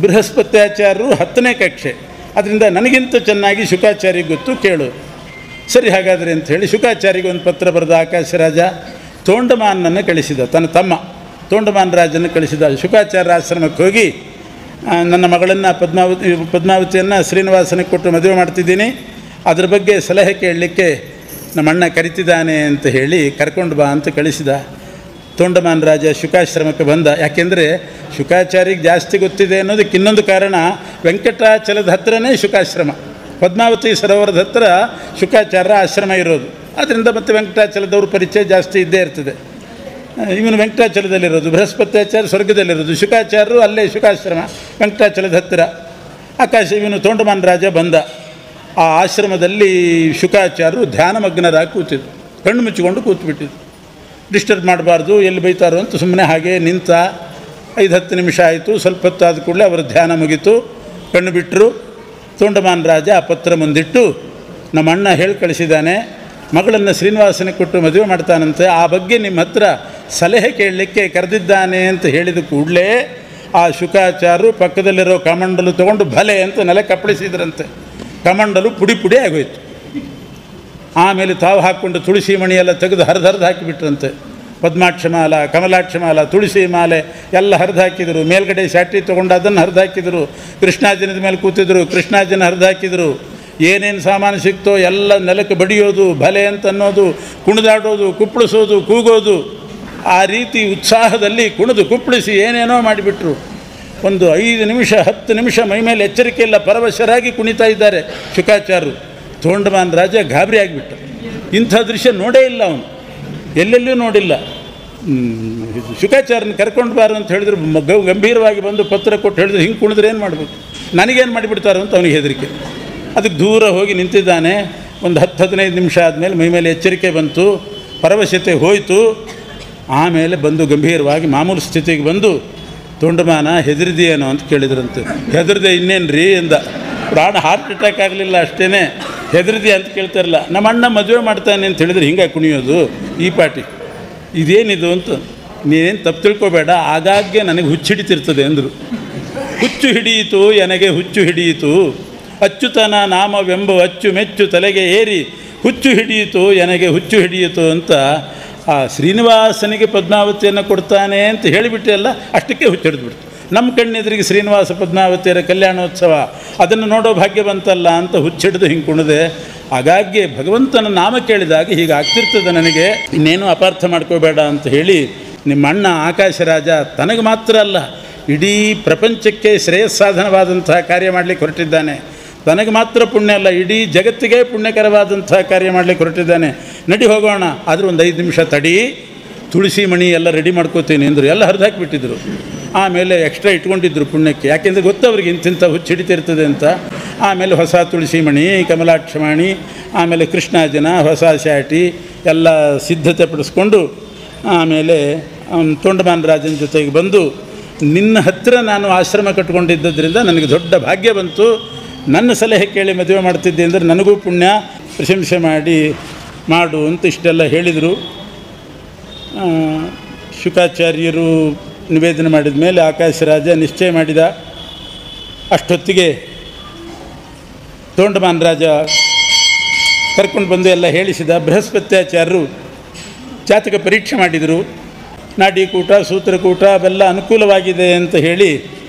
ಬೃಹಸ್ಪತ್ಯಾಚಾರ್ಯರು 10ನೇ ಕಕ್ಷೆ. ಅದರಿಂದ ನನಗಿಂತ ಚೆನ್ನಾಗಿ ಶುಕಾಚಾರ್ಯಗೆ ಗೊತ್ತು, ಕೇಳು. ಸರಿ ಹಾಗಾದರೆ ಅಂತ ಹೇಳಿ ಶುಕಾಚಾರ್ಯಗೆ ಒಂದು ಪತ್ರ ಬರೆದ ಆಕಾಶರಾಜ. ತೋಂಡಮಾನನ್ನು ಕಳಿಸಿದ, ತನ್ನ ತಮ್ಮ ತೋಂಡಮಾನ ರಾಜನ್ನು ಕಳಿಸಿದ. ಶುಕಾಚಾರ್ಯ ಆಶ್ರಮಕ್ಕೆ ಹೋಗಿ ನನ್ನ ಮಗಳನ್ನು ಪದ್ಮಾವತಿಯನ್ನು ಶ್ರೀನಿವಾಸನಿಗೆ ಕೊಟ್ಟು ಮದುವೆ ಮಾಡ್ತಿದ್ದೀನಿ, ಅದ್ರ ಬಗ್ಗೆ ಸಲಹೆ ಕೇಳಲಿಕ್ಕೆ ನಮ್ಮಣ್ಣ ಕರಿತಿದ್ದಾನೆ ಅಂತ ಹೇಳಿ ಕರ್ಕೊಂಡು ಬಾ ಅಂತ ಕಳಿಸಿದ. ತೋಂಡಮಾನ ರಾಜ ಶುಕಾಶ್ರಮಕ್ಕೆ ಬಂದ. ಯಾಕೆಂದರೆ ಶುಕಾಚಾರ್ಯಗೆ ಜಾಸ್ತಿ ಗೊತ್ತಿದೆ ಅನ್ನೋದಕ್ಕೆ ಇನ್ನೊಂದು ಕಾರಣ, ವೆಂಕಟಾಚಲದ ಹತ್ತಿರನೇ ಶುಕಾಶ್ರಮ, ಪದ್ಮಾವತಿ ಸರೋವರದ ಹತ್ತಿರ ಶುಕಾಚಾರ್ಯರ ಆಶ್ರಮ ಇರೋದು. ಆದ್ದರಿಂದ ಮತ್ತು ವೆಂಕಟಾಚಲದವ್ರ ಪರಿಚಯ ಜಾಸ್ತಿ ಇದ್ದೇ ಇರ್ತದೆ. ಇವನು ವೆಂಕಟಾಚಲದಲ್ಲಿರೋದು, ಬೃಹಸ್ಪತ್ಯಾಚಾರ್ಯ ಸ್ವರ್ಗದಲ್ಲಿರೋದು, ಶುಕಾಚಾರ್ಯರು ಅಲ್ಲೇ ಶುಕಾಶ್ರಮ ವೆಂಕಟಾಚಲದ ಹತ್ತಿರ. ಇವನು ತೋಂಡಮಾನ ರಾಜ ಬಂದ. ಆ ಆಶ್ರಮದಲ್ಲಿ ಶುಕಾಚಾರ್ಯರು ಧ್ಯಾನಮಗ್ನರಾಗಿ ಕೂತಿದ್ರು, ಕಣ್ಣು ಮುಚ್ಚಿಕೊಂಡು ಕೂತ್ಬಿಟ್ಟಿದ್ರು. ಡಿಸ್ಟರ್ಬ್ ಮಾಡಬಾರ್ದು, ಎಲ್ಲಿ ಬೈತಾರೋ ಅಂತ ಸುಮ್ಮನೆ ಹಾಗೆ ನಿಂತ. 5-10 ನಿಮಿಷ ಆಯಿತು. ಸ್ವಲ್ಪ ಹೊತ್ತಾದ ಕೂಡಲೇ ಅವರ ಧ್ಯಾನ ಮುಗೀತು, ಕಣ್ಣು ಬಿಟ್ಟರು. ತೋಂಡಮಾನ ರಾಜ ಆ ಪತ್ರ ಮುಂದಿಟ್ಟು, ನಮ್ಮ ಅಣ್ಣ ಹೇಳಿ ಕಳಿಸಿದ್ದಾನೆ, ಮಗಳನ್ನು ಶ್ರೀನಿವಾಸನಿಗೆ ಕೊಟ್ಟು ಮದುವೆ ಮಾಡ್ತಾನಂತೆ, ಆ ಬಗ್ಗೆ ನಿಮ್ಮ ಹತ್ರ ಸಲಹೆ ಕೇಳಲಿಕ್ಕೆ ಕರೆದಿದ್ದಾನೆ ಅಂತ ಹೇಳಿದ ಕೂಡಲೇ ಆ ಶುಕಾಚಾರ್ಯರು ಪಕ್ಕದಲ್ಲಿರೋ ಕಮಂಡಲು ತೊಗೊಂಡು ಭಲೆ ಅಂತ ನೆಲೆ ಕಪ್ಪಳಿಸಿದ್ರಂತೆ. ಕಮಂಡಲು ಪುಡಿ ಪುಡಿ ಆಗೋಯ್ತು. ಆಮೇಲೆ ತಾವು ಹಾಕ್ಕೊಂಡು ತುಳಸಿ ಮಣಿಯೆಲ್ಲ ತೆಗೆದು ಹರಿದು ಹಾಕಿಬಿಟ್ರಂತೆ. ಪದ್ಮಾಕ್ಷಮಾಲ, ಕಮಲಾಕ್ಷಮಾಲ, ತುಳಸಿ ಮಾಲೆ ಎಲ್ಲ ಹರಿದು ಹಾಕಿದರು. ಮೇಲ್ಗಡೆ ಶಾಟಿ ತೊಗೊಂಡು ಅದನ್ನು ಹರಿದು ಹಾಕಿದರು. ಕೃಷ್ಣಾಜಿನದ ಮೇಲೆ ಕೂತಿದ್ರು, ಕೃಷ್ಣಾಜಿನ ಹರಿದು ಹಾಕಿದರು. ಏನೇನು ಸಾಮಾನು ಸಿಕ್ತೋ ಎಲ್ಲ ನೆಲಕ್ಕೆ ಬಡಿಯೋದು, ಭಲೆ ಅಂತ ಅನ್ನೋದು, ಕುಣಿದಾಡೋದು, ಕುಪ್ಪಳಿಸೋದು, ಕೂಗೋದು, ಆ ರೀತಿ ಉತ್ಸಾಹದಲ್ಲಿ ಕುಣಿದು ಕುಪ್ಪಳಿಸಿ ಏನೇನೋ ಮಾಡಿಬಿಟ್ರು. ಒಂದು 5 ನಿಮಿಷ 10 ನಿಮಿಷ ಮೈಮೇಲೆ ಎಚ್ಚರಿಕೆಯಿಲ್ಲ, ಪರವಶರಾಗಿ ಕುಣಿತಾ ಇದ್ದಾರೆ ಶುಕಾಚಾರ್ಯರು. ತೋಂಡಮಾನ ರಾಜ ಗಾಬರಿ ಆಗಿಬಿಟ್ಟ. ಇಂಥ ದೃಶ್ಯ ನೋಡೇ ಇಲ್ಲ ಅವನು, ಎಲ್ಲೆಲ್ಲೂ ನೋಡಿಲ್ಲ. ಶುಕಾಚಾರ್ಯನ ಕರ್ಕೊಂಡು ಬಾರು ಅಂತ ಹೇಳಿದ್ರು, ಗಂಭೀರವಾಗಿ ಬಂದು ಪತ್ರ ಕೊಟ್ಟು ಹೇಳಿದ್ರು, ಹಿಂಗೆ ಕುಣಿದ್ರೆ ಏನು ಮಾಡಬೇಕು, ನನಗೇನು ಮಾಡಿಬಿಡ್ತಾರೋ ಅಂತ ಅವನಿಗೆ ಹೆದರಿಕೆ. ಅದಕ್ಕೆ ದೂರ ಹೋಗಿ ನಿಂತಿದ್ದಾನೆ. ಒಂದು 10-15 ನಿಮಿಷ ಆದಮೇಲೆ ಮೈಮೇಲೆ ಎಚ್ಚರಿಕೆ ಬಂತು, ಪರವಶತೆ ಹೋಯಿತು. ಆಮೇಲೆ ಬಂದು ಗಂಭೀರವಾಗಿ ಮಾಮೂಲು ಸ್ಥಿತಿಗೆ ಬಂದು, ತೋಂಡಮಾನ ಹೆದರಿದೆಯೇನೋ ಅಂತ ಕೇಳಿದ್ರಂತೆ. ಹೆದರ್ದೆ ಇನ್ನೇನು ರೀ ಎಂದ. ಪ್ರಾಣ ಹಾರ್ಟ್ ಅಟ್ಯಾಕ್ ಆಗಲಿಲ್ಲ ಅಷ್ಟೇ, ಹೆದರಿದೆ ಅಂತ ಕೇಳ್ತಾರಲ್ಲ. ನಮ್ಮ ಅಣ್ಣ ಮದುವೆ ಮಾಡ್ತಾನೆ ಅಂತ ಹೇಳಿದ್ರೆ ಹಿಂಗೆ ಕುಣಿಯೋದು ಈ ಪಾಟಿ, ಇದೇನಿದು ಅಂತ. ನೀನೇನು ತಪ್ಪು ತಿಳ್ಕೊಬೇಡ, ಆಗಾಗ್ಗೆ ನನಗೆ ಹುಚ್ಚು ಹಿಡಿತಿರ್ತದೆ ಅಂದರು. ಹುಚ್ಚು ಹಿಡಿಯಿತು ನನಗೆ ಹುಚ್ಚು ಹಿಡಿಯಿತು, ಅಚ್ಚುತನ ನಾಮವೆಂಬ ಅಚ್ಚು ಮೆಚ್ಚು ತಲೆಗೆ ಏರಿ ಹುಚ್ಚು ಹಿಡಿಯಿತು ನನಗೆ ಹುಚ್ಚು ಹಿಡಿಯಿತು ಅಂತ ಆ ಶ್ರೀನಿವಾಸನಿಗೆ ಪದ್ಮಾವತಿಯನ್ನು ಕೊಡ್ತಾನೆ ಅಂತ ಹೇಳಿಬಿಟ್ಟೆ ಅಲ್ಲ, ಅಷ್ಟಕ್ಕೆ ಹುಚ್ಚು ಹಿಡಿದ್ಬಿಡ್ತು. ನಮ್ಮ ಕಣ್ಣೆದುರಿಗೆ ಶ್ರೀನಿವಾಸ ಪದ್ಮಾವತಿಯರ ಕಲ್ಯಾಣೋತ್ಸವ, ಅದನ್ನು ನೋಡೋ ಭಾಗ್ಯ ಬಂತಲ್ಲ ಅಂತ ಹುಚ್ಚಿಡಿದು ಹಿಂಗೆ ಕುಣಿದೆ. ಹಾಗಾಗಿ ಭಗವಂತನ ನಾಮ ಕೇಳಿದಾಗ ಹೀಗೆ ಆಗ್ತಿರ್ತದೆ ನನಗೆ, ಇನ್ನೇನು ಅಪಾರ್ಥ ಮಾಡ್ಕೋಬೇಡ ಅಂತ ಹೇಳಿ ನಿಮ್ಮ ಅಣ್ಣ ಆಕಾಶರಾಜ ತನಗೆ ಮಾತ್ರ ಅಲ್ಲ, ಇಡೀ ಪ್ರಪಂಚಕ್ಕೆ ಶ್ರೇಯಸ್ಸಾಧನವಾದಂತಹ ಕಾರ್ಯ ಮಾಡಲಿಕ್ಕೆ ಹೊರಟಿದ್ದಾನೆ. ತನಗೆ ಮಾತ್ರ ಪುಣ್ಯ ಅಲ್ಲ, ಇಡೀ ಜಗತ್ತಿಗೆ ಪುಣ್ಯಕರವಾದಂಥ ಕಾರ್ಯ ಮಾಡಲಿಕ್ಕೆ ಹೊರಟಿದ್ದಾನೆ. ನಡಿ ಹೋಗೋಣ, ಆದರೂ ಒಂದು 5 ನಿಮಿಷ ತಡಿ, ತುಳಸಿ ಮಣಿ ಎಲ್ಲ ರೆಡಿ ಮಾಡ್ಕೋತೀನಿ ಅಂದರು. ಎಲ್ಲ ಹರಿದು ಹಾಕಿಬಿಟ್ಟಿದ್ರು. ಆಮೇಲೆ ಎಕ್ಸ್ಟ್ರಾ ಇಟ್ಕೊಂಡಿದ್ರು ಪುಣ್ಯಕ್ಕೆ, ಯಾಕೆಂದರೆ ಗೊತ್ತವ್ರಿಗೆ ಇಂತಿಂಥ ಹುಚ್ಚು ಹಿಡಿತಿರ್ತದೆ ಅಂತ. ಆಮೇಲೆ ಹೊಸ ತುಳಸಿ ಮಣಿ, ಕಮಲಾಕ್ಷಮಾಣಿ, ಆಮೇಲೆ ಕೃಷ್ಣಾಜನ, ಹೊಸ ಶಾಟಿ ಎಲ್ಲ ಸಿದ್ಧತೆ ಪಡಿಸ್ಕೊಂಡು ಆಮೇಲೆ ತೋಂಡಮಾನ ರಾಜನ ಜೊತೆಗೆ ಬಂದು, ನಿನ್ನ ಹತ್ತಿರ ನಾನು ಆಶ್ರಮ ಕಟ್ಕೊಂಡಿದ್ದರಿಂದ ನನಗೆ ದೊಡ್ಡ ಭಾಗ್ಯ ಬಂತು, ನನ್ನ ಸಲಹೆ ಕೇಳಿ ಮದುವೆ ಮಾಡ್ತಿದ್ದೆ ಅಂದರೆ ನನಗೂ ಪುಣ್ಯ, ಪ್ರಶಂಸೆ ಮಾಡು ಅಂತ ಇಷ್ಟೆಲ್ಲ ಹೇಳಿದರು. ಶುಕಾಚಾರ್ಯರು ನಿವೇದನೆ ಮಾಡಿದ ಮೇಲೆ ಆಕಾಶರಾಜ ನಿಶ್ಚಯ ಮಾಡಿದ. ಅಷ್ಟೊತ್ತಿಗೆ ತೋಂಡಮಾನ ರಾಜ ಕರ್ಕೊಂಡು ಬಂದು ಎಲ್ಲ ಹೇಳಿಸಿದ. ಬೃಹಸ್ಪತ್ಯಾಚಾರ್ಯರು ಜಾತಕ ಪರೀಕ್ಷೆ ಮಾಡಿದರು. ನಾಡಿಕೂಟ ಸೂತ್ರಕೂಟ ಅವೆಲ್ಲ ಅನುಕೂಲವಾಗಿದೆ ಅಂತ ಹೇಳಿ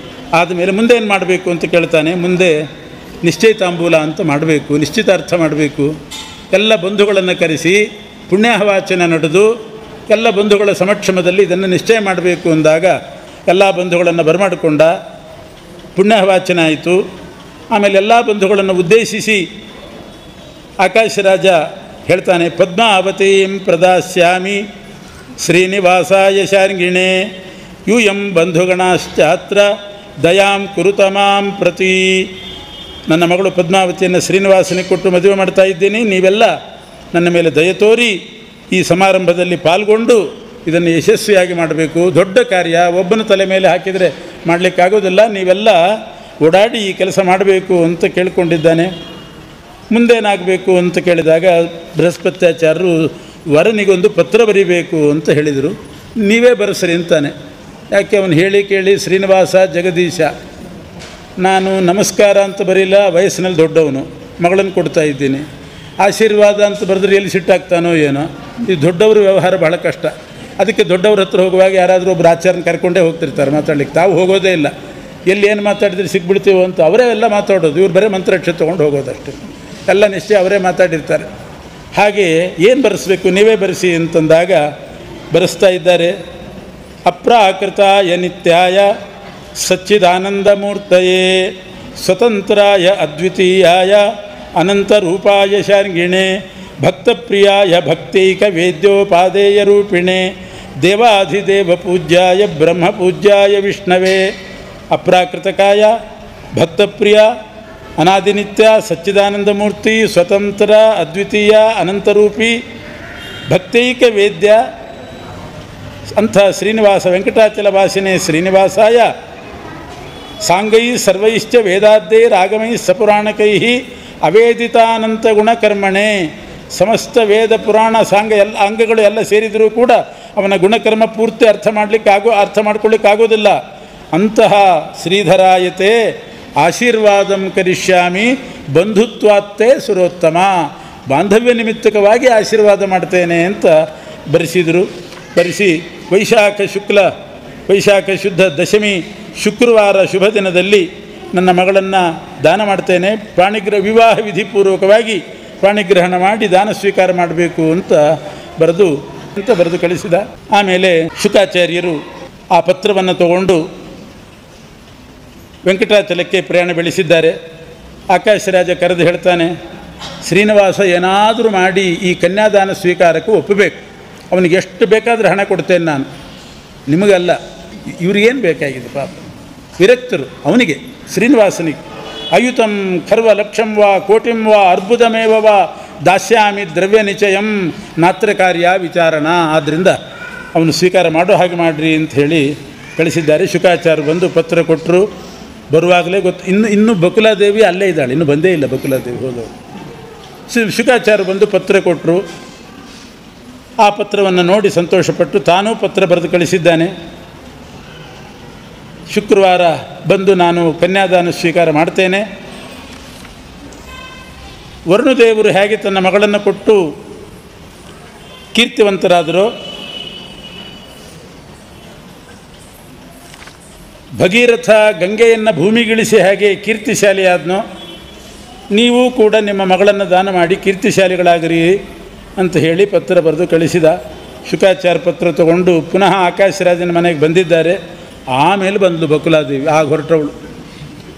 ಆದಮೇಲೆ ಮುಂದೆ ಏನು ಮಾಡಬೇಕು ಅಂತ ಕೇಳ್ತಾನೆ. ಮುಂದೆ ನಿಶ್ಚಯಿತಾಂಬೂಲ ಅಂತ ಮಾಡಬೇಕು, ನಿಶ್ಚಿತಾರ್ಥ ಮಾಡಬೇಕು. ಎಲ್ಲ ಬಂಧುಗಳನ್ನು ಕರೆಸಿ ಪುಣ್ಯಾಹವಾಚನ ನಡೆದು ಎಲ್ಲ ಬಂಧುಗಳ ಸಮಕ್ಷಮದಲ್ಲಿ ಇದನ್ನು ನಿಶ್ಚಯ ಮಾಡಬೇಕು ಅಂದಾಗ ಎಲ್ಲ ಬಂಧುಗಳನ್ನು ಬರಮಾಡಿಕೊಂಡ. ಪುಣ್ಯಾಹವಾಚನ ಆಯಿತು. ಆಮೇಲೆ ಎಲ್ಲ ಬಂಧುಗಳನ್ನು ಉದ್ದೇಶಿಸಿ ಆಕಾಶರಾಜ ಹೇಳ್ತಾನೆ, ಪದ್ಮಾವತೀಂ ಪ್ರದಾಸ್ಯಾಮಿ ಶ್ರೀನಿವಾಸಾಯ ಶಾರ್ಂಗಿಣೆ ಯೂಯಂ ಬಂಧುಗಣಾಶ್ಚಾತ್ರ ದಯಾಂ ಕುರುತಮಾಂ ಪ್ರತಿ. ನನ್ನ ಮಗಳು ಪದ್ಮಾವತಿಯನ್ನು ಶ್ರೀನಿವಾಸನಿಗೆ ಕೊಟ್ಟು ಮದುವೆ ಮಾಡ್ತಾ ಇದ್ದೀನಿ. ನೀವೆಲ್ಲ ನನ್ನ ಮೇಲೆ ದಯ ತೋರಿ ಈ ಸಮಾರಂಭದಲ್ಲಿ ಪಾಲ್ಗೊಂಡು ಇದನ್ನು ಯಶಸ್ವಿಯಾಗಿ ಮಾಡಬೇಕು. ದೊಡ್ಡ ಕಾರ್ಯ, ಒಬ್ಬನ ತಲೆ ಮೇಲೆ ಹಾಕಿದರೆ ಮಾಡಲಿಕ್ಕಾಗೋದಿಲ್ಲ. ನೀವೆಲ್ಲ ಓಡಾಡಿ ಈ ಕೆಲಸ ಮಾಡಬೇಕು ಅಂತ ಕೇಳಿಕೊಂಡಿದ್ದಾನೆ. ಮುಂದೇನಾಗಬೇಕು ಅಂತ ಕೇಳಿದಾಗ ಬೃಹಸ್ಪತ್ಯಾಚಾರ್ಯರು ವರನಿಗೊಂದು ಪತ್ರ ಬರೀಬೇಕು ಅಂತ ಹೇಳಿದರು. ನೀವೇ ಬರೆಸ್ರಿ ಅಂತಾನೆ. ಯಾಕೆ ಅವನು ಹೇಳಿ ಕೇಳಿ ಶ್ರೀನಿವಾಸ ಜಗದೀಶ, ನಾನು ನಮಸ್ಕಾರ ಅಂತ ಬರೀಲ್ಲ, ವಯಸ್ಸಿನಲ್ಲಿ ದೊಡ್ಡವನು, ಮಗಳನ್ನು ಕೊಡ್ತಾ ಇದ್ದೀನಿ. ಆಶೀರ್ವಾದ ಅಂತ ಬರೆದ್ರೆ ಎಲ್ಲಿ ಸಿಟ್ಟಾಗ್ತಾನೋ ಏನೋ. ಈ ದೊಡ್ಡವ್ರ ವ್ಯವಹಾರ ಬಹಳ ಕಷ್ಟ. ಅದಕ್ಕೆ ದೊಡ್ಡವ್ರ ಹತ್ರ ಹೋಗುವಾಗ ಯಾರಾದರೂ ಒಬ್ಬರು ಆಚಾರ್ಯನ ಕರ್ಕೊಂಡೇ ಹೋಗ್ತಿರ್ತಾರೆ ಮಾತಾಡ್ಲಿಕ್ಕೆ. ತಾವು ಹೋಗೋದೇ ಇಲ್ಲ. ಎಲ್ಲಿ ಏನು ಮಾತಾಡಿದ್ರೆ ಸಿಗ್ಬಿಡ್ತೀವೋ ಅಂತ ಅವರೇ ಎಲ್ಲ ಮಾತಾಡೋದು. ಇವ್ರು ಬರೀ ಮಂತ್ರಾಕ್ಷೆ ತೊಗೊಂಡು ಹೋಗೋದಷ್ಟೇ. ಎಲ್ಲ ನಿಶ್ಚಯ ಅವರೇ ಮಾತಾಡಿರ್ತಾರೆ. ಹಾಗೆ ಏನು ಬರೆಸ್ಬೇಕು, ನೀವೇ ಬರೆಸಿ ಅಂತಂದಾಗ ಬರೆಸ್ತಾ ಇದ್ದಾರೆ. ಅಪ್ರಾಕೃತಾಯ ನಿತ್ಯಾಯ ಸಚ್ಚಿದಾನಂದಮೂರ್ತಯೇ ಸ್ವತಂತ್ರಾಯ ಅದ್ವಿತೀಯಾಯ ಅನಂತರೂಪಾಯ ಶಾರ್ಂಗಿಣೆ ಭಕ್ತಪ್ರಿಯಾಯ ಭಕ್ತೈಕ ವೇದ್ಯೋಪಾದೇಯ ರೂಪಿಣೆ ದೇವಾಧಿದೇವ ಪೂಜ್ಯಾಯ ಬ್ರಹ್ಮಪೂಜ್ಯಾಯ ವಿಷ್ಣವೇ. ಅಪ್ರಾಕೃತಕಾಯ ಭಕ್ತಪ್ರಿಯ ಅನಾದಿನಿತ್ಯ ಸಚ್ಚಿದಾನಂದಮೂರ್ತಿ ಸ್ವತಂತ್ರ ಅದ್ವಿತೀಯ ಅನಂತರೂಪಿ ಭಕ್ತೈಕ ವೇದ್ಯ ಅಂಥ ಶ್ರೀನಿವಾಸ ವೆಂಕಟಾಚಲವಾಸಿನೇ ಶ್ರೀನಿವಾಸಾಯ ಸಾಂಗೈ ಸರ್ವೈಶ್ಚ ವೇದಾದ್ಯೈ ರಾಗಮೈ ಸಪುರಾಣಕೈ ಅವೇದಿತಾನಂತ ಗುಣಕರ್ಮಣೆ. ಸಮಸ್ತ ವೇದ ಪುರಾಣ ಸಾಂಗ ಎಲ್ಲ ಅಂಗಗಳು ಎಲ್ಲ ಸೇರಿದರೂ ಕೂಡ ಅವನ ಗುಣಕರ್ಮ ಪೂರ್ತಿ ಅರ್ಥ ಮಾಡ್ಕೊಳ್ಳಿಕ್ಕಾಗೋದಿಲ್ಲ. ಅಂತಹ ಶ್ರೀಧರಾಯತೆ ಆಶೀರ್ವಾದಂ ಕರಿಷ್ಯಾಮಿ ಬಂಧುತ್ವಾತ್ತೇ ಸುರೋತ್ತಮ. ಬಾಂಧವ್ಯ ನಿಮಿತ್ತಕವಾಗಿ ಆಶೀರ್ವಾದ ಮಾಡ್ತೇನೆ ಅಂತ ಬರೆಸಿದರು. ಬರೆಸಿ ವೈಶಾಖ ಶುದ್ಧ ದಶಮಿ ಶುಕ್ರವಾರ ಶುಭ ದಿನದಲ್ಲಿ ನನ್ನ ಮಗಳನ್ನು ದಾನ ಮಾಡ್ತೇನೆ, ವಿವಾಹ ವಿಧಿಪೂರ್ವಕವಾಗಿ ಪ್ರಾಣಿಗ್ರಹಣ ಮಾಡಿ ದಾನ ಸ್ವೀಕಾರ ಮಾಡಬೇಕು ಅಂತ ಬರೆದು ಕಳಿಸಿದ. ಆಮೇಲೆ ಶುಕಾಚಾರ್ಯರು ಆ ಪತ್ರವನ್ನು ತಗೊಂಡು ವೆಂಕಟಾಚಲಕ್ಕೆ ಪ್ರಯಾಣ ಬೆಳೆಸಿದ್ದಾರೆ. ಆಕಾಶರಾಜ ಕರೆದು ಹೇಳ್ತಾನೆ, ಶ್ರೀನಿವಾಸ ಏನಾದರೂ ಮಾಡಿ ಈ ಕನ್ಯಾದಾನ ಸ್ವೀಕಾರಕ್ಕೆ ಒಪ್ಪಬೇಕು. ಅವನಿಗೆ ಎಷ್ಟು ಬೇಕಾದರೂ ಹಣ ಕೊಡ್ತೇನೆ ನಾನು, ನಿಮಗಲ್ಲ. ಇವ್ರಿಗೇನು ಬೇಕಾಗಿದೆ ಪಾಪ, ವಿರಕ್ತರು. ಅವನಿಗೆ ಶ್ರೀನಿವಾಸನಿಗೆ ಅಯುತಂ ಖರ್ವ ಲಕ್ಷಂ ವಾ ಕೋಟಿಂ ವಾ ಅರ್ಬುದಮೇವ ವಾ ದಾಸ್ಯಾಮಿ ದ್ರವ್ಯ ನಿಚಯಂ ನಾತ್ರ ಕಾರ್ಯ ವಿಚಾರಣ. ಆದ್ದರಿಂದ ಅವನು ಸ್ವೀಕಾರ ಮಾಡೋ ಹಾಗೆ ಮಾಡಿರಿ ಅಂತ ಹೇಳಿ ಕಳಿಸಿದ್ದಾರೆ. ಶುಕಾಚಾರ್ಯ ಬಂದು ಪತ್ರ ಕೊಟ್ಟರು. ಬರುವಾಗಲೇ ಇನ್ನು ಬಕುಲಾದೇವಿ ಅಲ್ಲೇ ಇದ್ದಾಳೆ, ಇನ್ನೂ ಬಂದೇ ಇಲ್ಲ ಬಕುಲಾದೇವಿ ಹೋದವರು. ಶುಕಾಚಾರ್ಯ ಬಂದು ಪತ್ರ ಕೊಟ್ಟರು. ಆ ಪತ್ರವನ್ನು ನೋಡಿ ಸಂತೋಷಪಟ್ಟು ತಾನೂ ಪತ್ರ ಬರೆದು ಕಳಿಸಿದ್ದಾನೆ. ಶುಕ್ರವಾರ ಬಂದು ನಾನು ಕನ್ಯಾದಾನ ಸ್ವೀಕಾರ ಮಾಡ್ತೇನೆ. ವರುಣದೇವರು ಹೇಗೆ ತನ್ನ ಮಗಳನ್ನು ಕೊಟ್ಟು ಕೀರ್ತಿವಂತರಾದರೋ, ಭಗೀರಥ ಗಂಗೆಯನ್ನು ಭೂಮಿಗಿಳಿಸಿ ಹೇಗೆ ಕೀರ್ತಿಶಾಲಿಯಾದನೋ, ನೀವು ಕೂಡ ನಿಮ್ಮ ಮಗಳನ್ನು ದಾನ ಮಾಡಿ ಕೀರ್ತಿಶಾಲಿಗಳಾಗಿರಿ ಅಂತ ಹೇಳಿ ಪತ್ರ ಬರೆದು ಕಳಿಸಿದ. ಶುಕಾಚಾರ್ಯ ಪತ್ರ ತಗೊಂಡು ಪುನಃ ಆಕಾಶರಾಜನ ಮನೆಗೆ ಬಂದಿದ್ದಾರೆ. ಆಮೇಲೆ ಬಂದಳು ಬಕುಲಾದೇವಿ. ಆಗ ಹೊರಟವಳು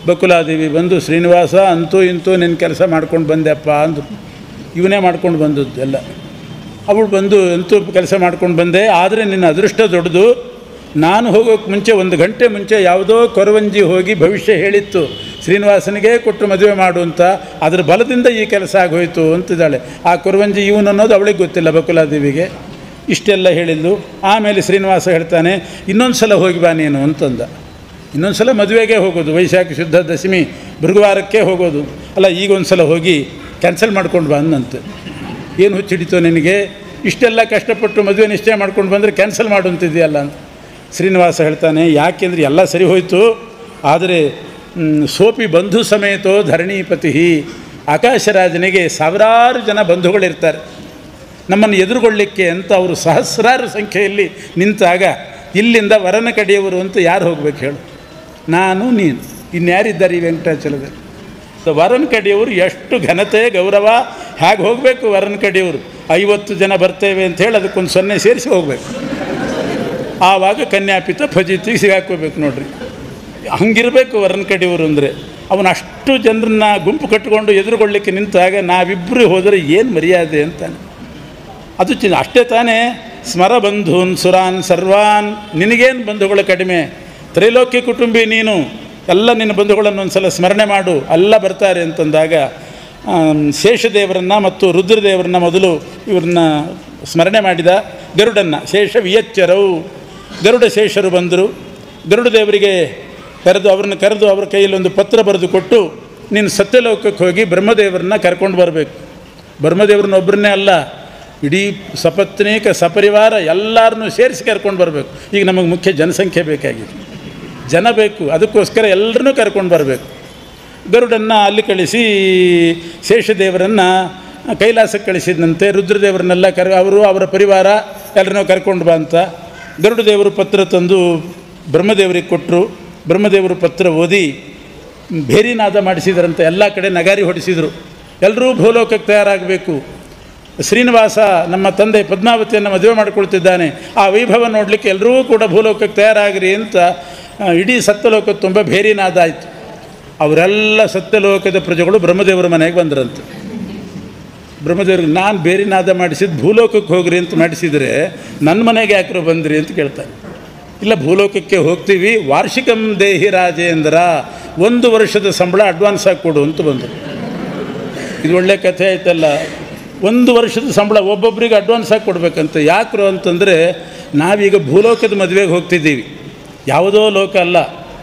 ಬಕುಲಾದೇವಿ ಬಂದು, ಶ್ರೀನಿವಾಸ ಅಂತೂ ಇಂತೂ ನಿನ್ನ ಕೆಲಸ ಮಾಡ್ಕೊಂಡು ಬಂದೆಪ್ಪ ಅಂದು. ಇವನೇ ಮಾಡ್ಕೊಂಡು ಬಂದದ್ದು ಎಲ್ಲ. ಅವಳು ಬಂದು ಅಂತೂ ಕೆಲಸ ಮಾಡ್ಕೊಂಡು ಬಂದೆ, ಆದರೆ ನಿನ್ನ ಅದೃಷ್ಟ ದೊಡ್ಡದು. ನಾನು ಹೋಗೋಕ್ಕೆ ಮುಂಚೆ 1 ಗಂಟೆ ಮುಂಚೆ ಯಾವುದೋ ಕೊರವಂಜಿ ಹೋಗಿ ಭವಿಷ್ಯ ಹೇಳಿತ್ತು, ಶ್ರೀನಿವಾಸನಿಗೆ ಕೊಟ್ಟು ಮದುವೆ ಮಾಡು ಅಂತ. ಅದರ ಬಲದಿಂದ ಈ ಕೆಲಸ ಆಗೋಯ್ತು ಅಂತಿದ್ದಾಳೆ. ಆ ಕೊರವಂಜಿ ಇವನು ಅನ್ನೋದು ಅವಳಿಗೆ ಗೊತ್ತಿಲ್ಲ ಬಕುಲಾದೇವಿಗೆ. ಇಷ್ಟೆಲ್ಲ ಹೇಳಿದ್ದು. ಆಮೇಲೆ ಶ್ರೀನಿವಾಸ ಹೇಳ್ತಾನೆ, ಇನ್ನೊಂದು ಸಲ ಹೋಗಿ ಬಾ ನೀನು ಅಂತಂದ. ಇನ್ನೊಂದು ಸಲ ಮದುವೆಗೆ ಹೋಗೋದು, ವೈಶಾಖ ಶುದ್ಧ ದಶಮಿ ಭೃಗುವಾರಕ್ಕೆ ಹೋಗೋದು ಅಲ್ಲ, ಈಗ ಒಂದು ಸಲ ಹೋಗಿ ಕ್ಯಾನ್ಸಲ್ ಮಾಡ್ಕೊಂಡು ಬಾ ಅಂದಂತೆ. ಏನು ಹುಚ್ಚಿಡಿತೋ ನಿನಗೆ, ಇಷ್ಟೆಲ್ಲ ಕಷ್ಟಪಟ್ಟು ಮದುವೆ ನಿಶ್ಚಯ ಮಾಡ್ಕೊಂಡು ಬಂದರೆ ಕ್ಯಾನ್ಸಲ್ ಮಾಡು ಅಂತಿದೆಯಲ್ಲ ಅಂತ. ಶ್ರೀನಿವಾಸ ಹೇಳ್ತಾನೆ, ಯಾಕೆಂದರೆ ಎಲ್ಲ ಸರಿ ಹೋಯಿತು, ಆದರೆ ಸೋಪಿ ಬಂಧು ಸಮೇತೋ ಧರಣೀಪತಿ. ಆಕಾಶರಾಜನಿಗೆ ಸಾವಿರಾರು ಜನ ಬಂಧುಗಳಿರ್ತಾರೆ. ನಮ್ಮನ್ನು ಎದುರುಗೊಳ್ಳಲಿಕ್ಕೆ ಅಂತ ಅವರು ಸಹಸ್ರಾರು ಸಂಖ್ಯೆಯಲ್ಲಿ ನಿಂತಾಗ ಇಲ್ಲಿಂದ ವರನ ಕಡೆಯವರು ಅಂತ ಯಾರು ಹೋಗ್ಬೇಕು ಹೇಳು? ನಾನು, ನೀನು, ಇನ್ಯಾರಿದ್ದಾರೆ ಈ ವೆಂಕಟಾಚಲದಲ್ಲಿ? ವರನ ಕಡೆಯವರು ಎಷ್ಟು ಘನತೆ ಗೌರವ, ಹೇಗೆ ಹೋಗಬೇಕು ವರನ ಕಡೆಯವರು? 50 ಜನ ಬರ್ತೇವೆ ಅಂತ ಹೇಳಿ ಅದಕ್ಕೊಂದು 0 ಸೇರಿಸಿ ಹೋಗಬೇಕು. ಆವಾಗ ಕನ್ಯಾಪಿತ ಫಜಿತಿಗೆ ಸಿಗಾಕೋಬೇಕು ನೋಡ್ರಿ. ಹಂಗಿರಬೇಕು ವರನ ಕಡೆಯವರು ಅಂದರೆ. ಅವನು ಅಷ್ಟು ಜನರನ್ನ ಗುಂಪು ಕಟ್ಟಿಕೊಂಡು ಎದುರುಗೊಳ್ಳಲಿಕ್ಕೆ ನಿಂತಾಗ ನಾವಿಬ್ಬರು ಹೋದರೆ ಏನು ಮರ್ಯಾದೆ ಅಂತಾನೆ. ಅದು ಅಷ್ಟೇ ತಾನೇ. ಸ್ಮರ ಬಂಧೂನ್ ಸುರಾನ್ ಸರ್ವಾನ್, ನಿನಗೇನು ಬಂಧುಗಳು ಕಡಿಮೆ, ತ್ರೈಲೋಕ್ಯ ಕುಟುಂಬಿ ನೀನು, ಎಲ್ಲ ನಿನ್ನ ಬಂಧುಗಳನ್ನು ಒಂದು ಸಲ ಸ್ಮರಣೆ ಮಾಡು, ಎಲ್ಲ ಬರ್ತಾರೆ ಅಂತಂದಾಗ ಶೇಷದೇವರನ್ನು ಮತ್ತು ರುದ್ರದೇವರನ್ನ ಮೊದಲು ಇವ್ರನ್ನ ಸ್ಮರಣೆ ಮಾಡಿದ. ಗರುಡನ್ನು ಶೇಷ ವಿಯಚ್ಚರವು, ಗರುಡ ಶೇಷರು ಬಂದರು. ಗರುಡದೇವರಿಗೆ ಅವ್ರನ್ನ ಕರೆದು ಅವ್ರ ಕೈಯಲ್ಲಿ ಒಂದು ಪತ್ರ ಬರೆದು ಕೊಟ್ಟು, ನೀನು ಸತ್ಯಲೋಕಕ್ಕೆ ಹೋಗಿ ಬ್ರಹ್ಮದೇವರನ್ನ ಕರ್ಕೊಂಡು ಬರಬೇಕು. ಬ್ರಹ್ಮದೇವ್ರನ್ನ ಒಬ್ಬರನ್ನೇ ಅಲ್ಲ, ಇಡೀ ಸಪತ್ನೀಕ ಸಪರಿವಾರ ಎಲ್ಲರನ್ನೂ ಸೇರಿಸಿ ಕರ್ಕೊಂಡು ಬರಬೇಕು. ಈಗ ನಮಗೆ ಮುಖ್ಯ ಜನಸಂಖ್ಯೆ ಬೇಕಾಗಿದೆ, ಜನ ಬೇಕು, ಅದಕ್ಕೋಸ್ಕರ ಎಲ್ಲರನ್ನೂ ಕರ್ಕೊಂಡು ಬರಬೇಕು. ಗರುಡನ್ನು ಅಲ್ಲಿ ಕಳಿಸಿ ಶೇಷದೇವರನ್ನು ಕೈಲಾಸಕ್ಕೆ ಕಳಿಸಿದಂತೆ. ರುದ್ರದೇವರನ್ನೆಲ್ಲ ಅವರು ಅವರ ಪರಿವಾರ ಎಲ್ಲರನ್ನೂ ಕರ್ಕೊಂಡು ಬಾ ಅಂತ ಗರುಡದೇವರು ಪತ್ರ ತಂದು ಬ್ರಹ್ಮದೇವರಿಗೆ ಕೊಟ್ಟರು. ಬ್ರಹ್ಮದೇವರು ಪತ್ರ ಓದಿ ಭೇರಿನಾದ ಮಾಡಿಸಿದ್ರಂತೆ. ಎಲ್ಲ ಕಡೆ ನಗಾರಿ ಹೊಡಿಸಿದರು. ಎಲ್ಲರೂ ಭೂಲೋಕಕ್ಕೆ ತಯಾರಾಗಬೇಕು. ಶ್ರೀನಿವಾಸ ನಮ್ಮ ತಂದೆ ಪದ್ಮಾವತಿಯನ್ನು ಮದುವೆ ಮಾಡಿಕೊಳ್ತಿದ್ದಾನೆ, ಆ ವೈಭವ ನೋಡಲಿಕ್ಕೆ ಎಲ್ಲರೂ ಕೂಡ ಭೂಲೋಕಕ್ಕೆ ತಯಾರಾಗಿರಿ ಅಂತ ಇಡೀ ಸತ್ಯಲೋಕದ ತುಂಬ ಭೇರಿನಾದ ಆಯಿತು. ಅವರೆಲ್ಲ ಸತ್ಯಲೋಕದ ಪ್ರಜೆಗಳು ಬ್ರಹ್ಮದೇವರ ಮನೆಗೆ ಬಂದರಂತೆ. ಬ್ರಹ್ಮದೇವ್ರಿಗೆ ನಾನು ಭೇರಿನಾದ ಮಾಡಿಸಿದ್ದು ಭೂಲೋಕಕ್ಕೆ ಹೋಗ್ರಿ ಅಂತ ಮಾಡಿಸಿದರೆ ನನ್ನ ಮನೆಗೆ ಯಾಕರೋ ಬಂದ್ರಿ ಅಂತ ಕೇಳ್ತಾರೆ. ಇಲ್ಲ, ಭೂಲೋಕಕ್ಕೆ ಹೋಗ್ತೀವಿ, ವಾರ್ಷಿಕಂ ದೇಹಿ ರಾಜೇಂದ್ರ, 1 ವರ್ಷದ ಸಂಬಳ ಅಡ್ವಾನ್ಸ್ ಆಗಿ ಕೊಡು ಅಂತ ಬಂದರು. ಇದು ಒಳ್ಳೆ ಕಥೆ ಆಯ್ತಲ್ಲ. 1 ವರ್ಷದ ಸಂಬಳ ಒಬ್ಬೊಬ್ಬರಿಗೆ ಅಡ್ವಾನ್ಸ್ ಆಗಿ ಕೊಡಬೇಕಂತ. ಯಾಕ್ರು ಅಂತಂದರೆ ನಾವೀಗ ಭೂಲೋಕದ ಮದುವೆಗೆ ಹೋಗ್ತಿದ್ದೀವಿ, ಯಾವುದೋ ಲೋಕ ಅಲ್ಲ,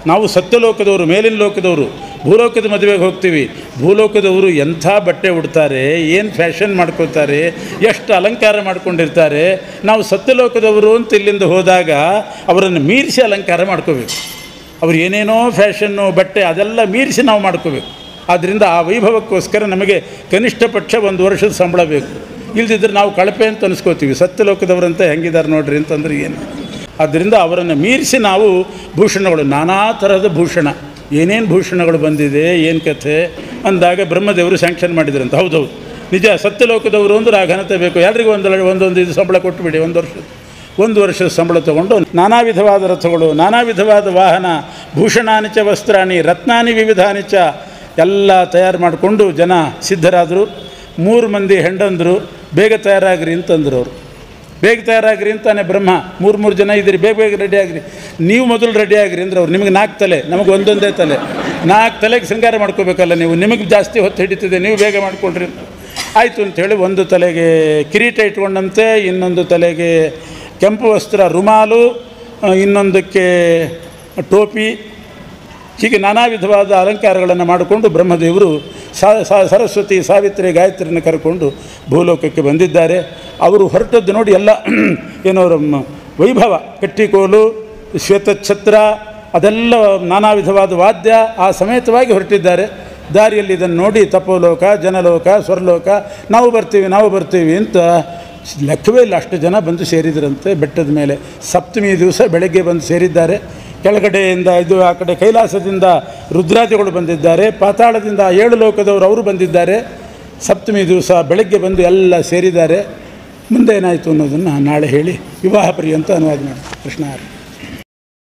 ನಾವು ಸತ್ಯಲೋಕದವರು, ಮೇಲಿನ ಲೋಕದವರು. ಭೂಲೋಕದ ಮದುವೆಗೆ ಹೋಗ್ತೀವಿ. ಭೂಲೋಕದವರು ಎಂಥ ಬಟ್ಟೆ ಉಡ್ತಾರೆ, ಏನು ಫ್ಯಾಷನ್ ಮಾಡ್ಕೋತಾರೆ, ಎಷ್ಟು ಅಲಂಕಾರ ಮಾಡ್ಕೊಂಡಿರ್ತಾರೆ. ನಾವು ಸತ್ಯಲೋಕದವರು ಅಂತ ಇಲ್ಲಿಂದ ಹೋದಾಗ ಅವರನ್ನು ಮೀರಿಸಿ ಅಲಂಕಾರ ಮಾಡ್ಕೋಬೇಕು. ಅವ್ರು ಏನೇನೋ ಫ್ಯಾಷನ್ನು ಬಟ್ಟೆ ಅದೆಲ್ಲ ಮೀರಿಸಿ ನಾವು ಮಾಡ್ಕೋಬೇಕು. ಆದ್ದರಿಂದ ಆ ವೈಭವಕ್ಕೋಸ್ಕರ ನಮಗೆ ಕನಿಷ್ಠ ಪಕ್ಷ 1 ವರ್ಷದ ಸಂಬಳ ಬೇಕು. ಇಲ್ದಿದ್ರೆ ನಾವು ಕಳಪೆ ಅಂತ ಅನಿಸ್ಕೋತೀವಿ. ಸತ್ಯಲೋಕದವರಂತ ಹೆಂಗಿದ್ದಾರೆ ನೋಡ್ರಿ ಅಂತಂದ್ರೆ ಏನು. ಆದ್ದರಿಂದ ಅವರನ್ನು ಮೀರಿಸಿ ನಾವು ಭೂಷಣಗಳು, ನಾನಾ ಥರದ ಭೂಷಣ, ಏನೇನು ಭೂಷಣಗಳು ಬಂದಿದೆ, ಏನು ಕಥೆ ಅಂದಾಗ ಬ್ರಹ್ಮದೇವರು ಸ್ಯಾಂಕ್ಷನ್ ಮಾಡಿದ್ರಂತ. ಹೌದೌದು, ನಿಜ, ಸತ್ಯಲೋಕದವರು ಅಂದ್ರೆ ಆ ಘನತೆ ಬೇಕು. ಎಲ್ರಿಗೂ ಒಂದೊಂದು ಇದು ಸಂಬಳ ಕೊಟ್ಟುಬಿಡಿ. 1 ವರ್ಷದ ಸಂಬಳ ತೊಗೊಂಡು ನಾನಾ ವಿಧವಾದ ರಥಗಳು, ನಾನಾ ವಿಧವಾದ ವಾಹನ, ಭೂಷಣಾನಿಚ ವಸ್ತ್ರಾಣಿ ರತ್ನಾನಿ ವಿವಿಧಾನಿಚ ಎಲ್ಲ ತಯಾರು ಮಾಡಿಕೊಂಡು ಜನ ಸಿದ್ಧರಾದರು. 3 ಮಂದಿ ಹೆಂಡಂದರು, ಬೇಗ ತಯಾರಾಗ್ರಿ ಅಂತಂದರು. ಅವರು ಬೇಗ ತಯಾರಾಗ್ರಿ ಅಂತಾನೆ ಬ್ರಹ್ಮ. 3 ಜನ ಇದ್ದೀರಿ, ಬೇಗ ಬೇಗ ರೆಡಿ ಆಗಿರಿ. ನೀವು ಮೊದಲು ರೆಡಿ ಆಗಿರಿ ಅಂದ್ರೆ ಅವ್ರು, ನಿಮಗೆ 4 ತಲೆ, ನಮಗೆ ಒಂದೊಂದೇ ತಲೆ. 4 ತಲೆಗೆ ಶೃಂಗಾರ ಮಾಡ್ಕೋಬೇಕಲ್ಲ ನೀವು, ನಿಮಗೆ ಜಾಸ್ತಿ ಹೊತ್ತು ಹಿಡಿತಿದೆ, ನೀವು ಬೇಗ ಮಾಡ್ಕೊಳ್ರಿ. ಆಯಿತು ಅಂಥೇಳಿ ಒಂದು ತಲೆಗೆ ಕಿರೀಟ ಇಟ್ಕೊಂಡಂತೆ, ಇನ್ನೊಂದು ತಲೆಗೆ ಕೆಂಪು ವಸ್ತ್ರ ರುಮಾಲು, ಇನ್ನೊಂದಕ್ಕೆ ಟೋಪಿ, ಹೀಗೆ ನಾನಾ ವಿಧವಾದ ಅಲಂಕಾರಗಳನ್ನು ಮಾಡಿಕೊಂಡು ಬ್ರಹ್ಮದೇವರು ಸರಸ್ವತಿ, ಸಾವಿತ್ರಿ, ಗಾಯತ್ರಿಯನ್ನು ಕರ್ಕೊಂಡು ಭೂಲೋಕಕ್ಕೆ ಬಂದಿದ್ದಾರೆ. ಅವರು ಹೊರಟದ್ದು ನೋಡಿ ಎಲ್ಲ ಏನೋ ವೈಭವ, ಕಟ್ಟಿಕೋಲು, ಶ್ವೇತಛತ್ರ, ಅದೆಲ್ಲ ನಾನಾ ವಿಧವಾದ ವಾದ್ಯ ಆ ಸಮೇತವಾಗಿ ಹೊರಟಿದ್ದಾರೆ. ದಾರಿಯಲ್ಲಿ ಇದನ್ನು ನೋಡಿ ತಪೋಲೋಕ, ಜನಲೋಕ, ಸ್ವರ್ಲೋಕ, ನಾವು ಬರ್ತೀವಿ ಅಂತ ಲೆಕ್ಕವೇ ಇಲ್ಲ, ಅಷ್ಟು ಜನ ಬಂದು ಸೇರಿದ್ರಂತೆ ಬೆಟ್ಟದ ಮೇಲೆ. ಸಪ್ತಮಿ ದಿವಸ ಬೆಳಗ್ಗೆ ಬಂದು ಸೇರಿದ್ದಾರೆ. ಕೆಳಗಡೆಯಿಂದ ಆ ಕಡೆ ಕೈಲಾಸದಿಂದ ರುದ್ರಾದಿಗಳು ಬಂದಿದ್ದಾರೆ, ಪಾತಾಳದಿಂದ 7 ಲೋಕದವರು ಅವರು ಬಂದಿದ್ದಾರೆ. ಸಪ್ತಮಿ ದಿವಸ ಬೆಳಗ್ಗೆ ಬಂದು ಎಲ್ಲ ಸೇರಿದ್ದಾರೆ. ಮುಂದೆ ಏನಾಯಿತು ಅನ್ನೋದನ್ನು ನಾಳೆ ಹೇಳಿ ವಿವಾಹ ಪರ್ಯಂತ ಅನುವಾದ ಮಾಡಿ. ಕೃಷ್ಣ.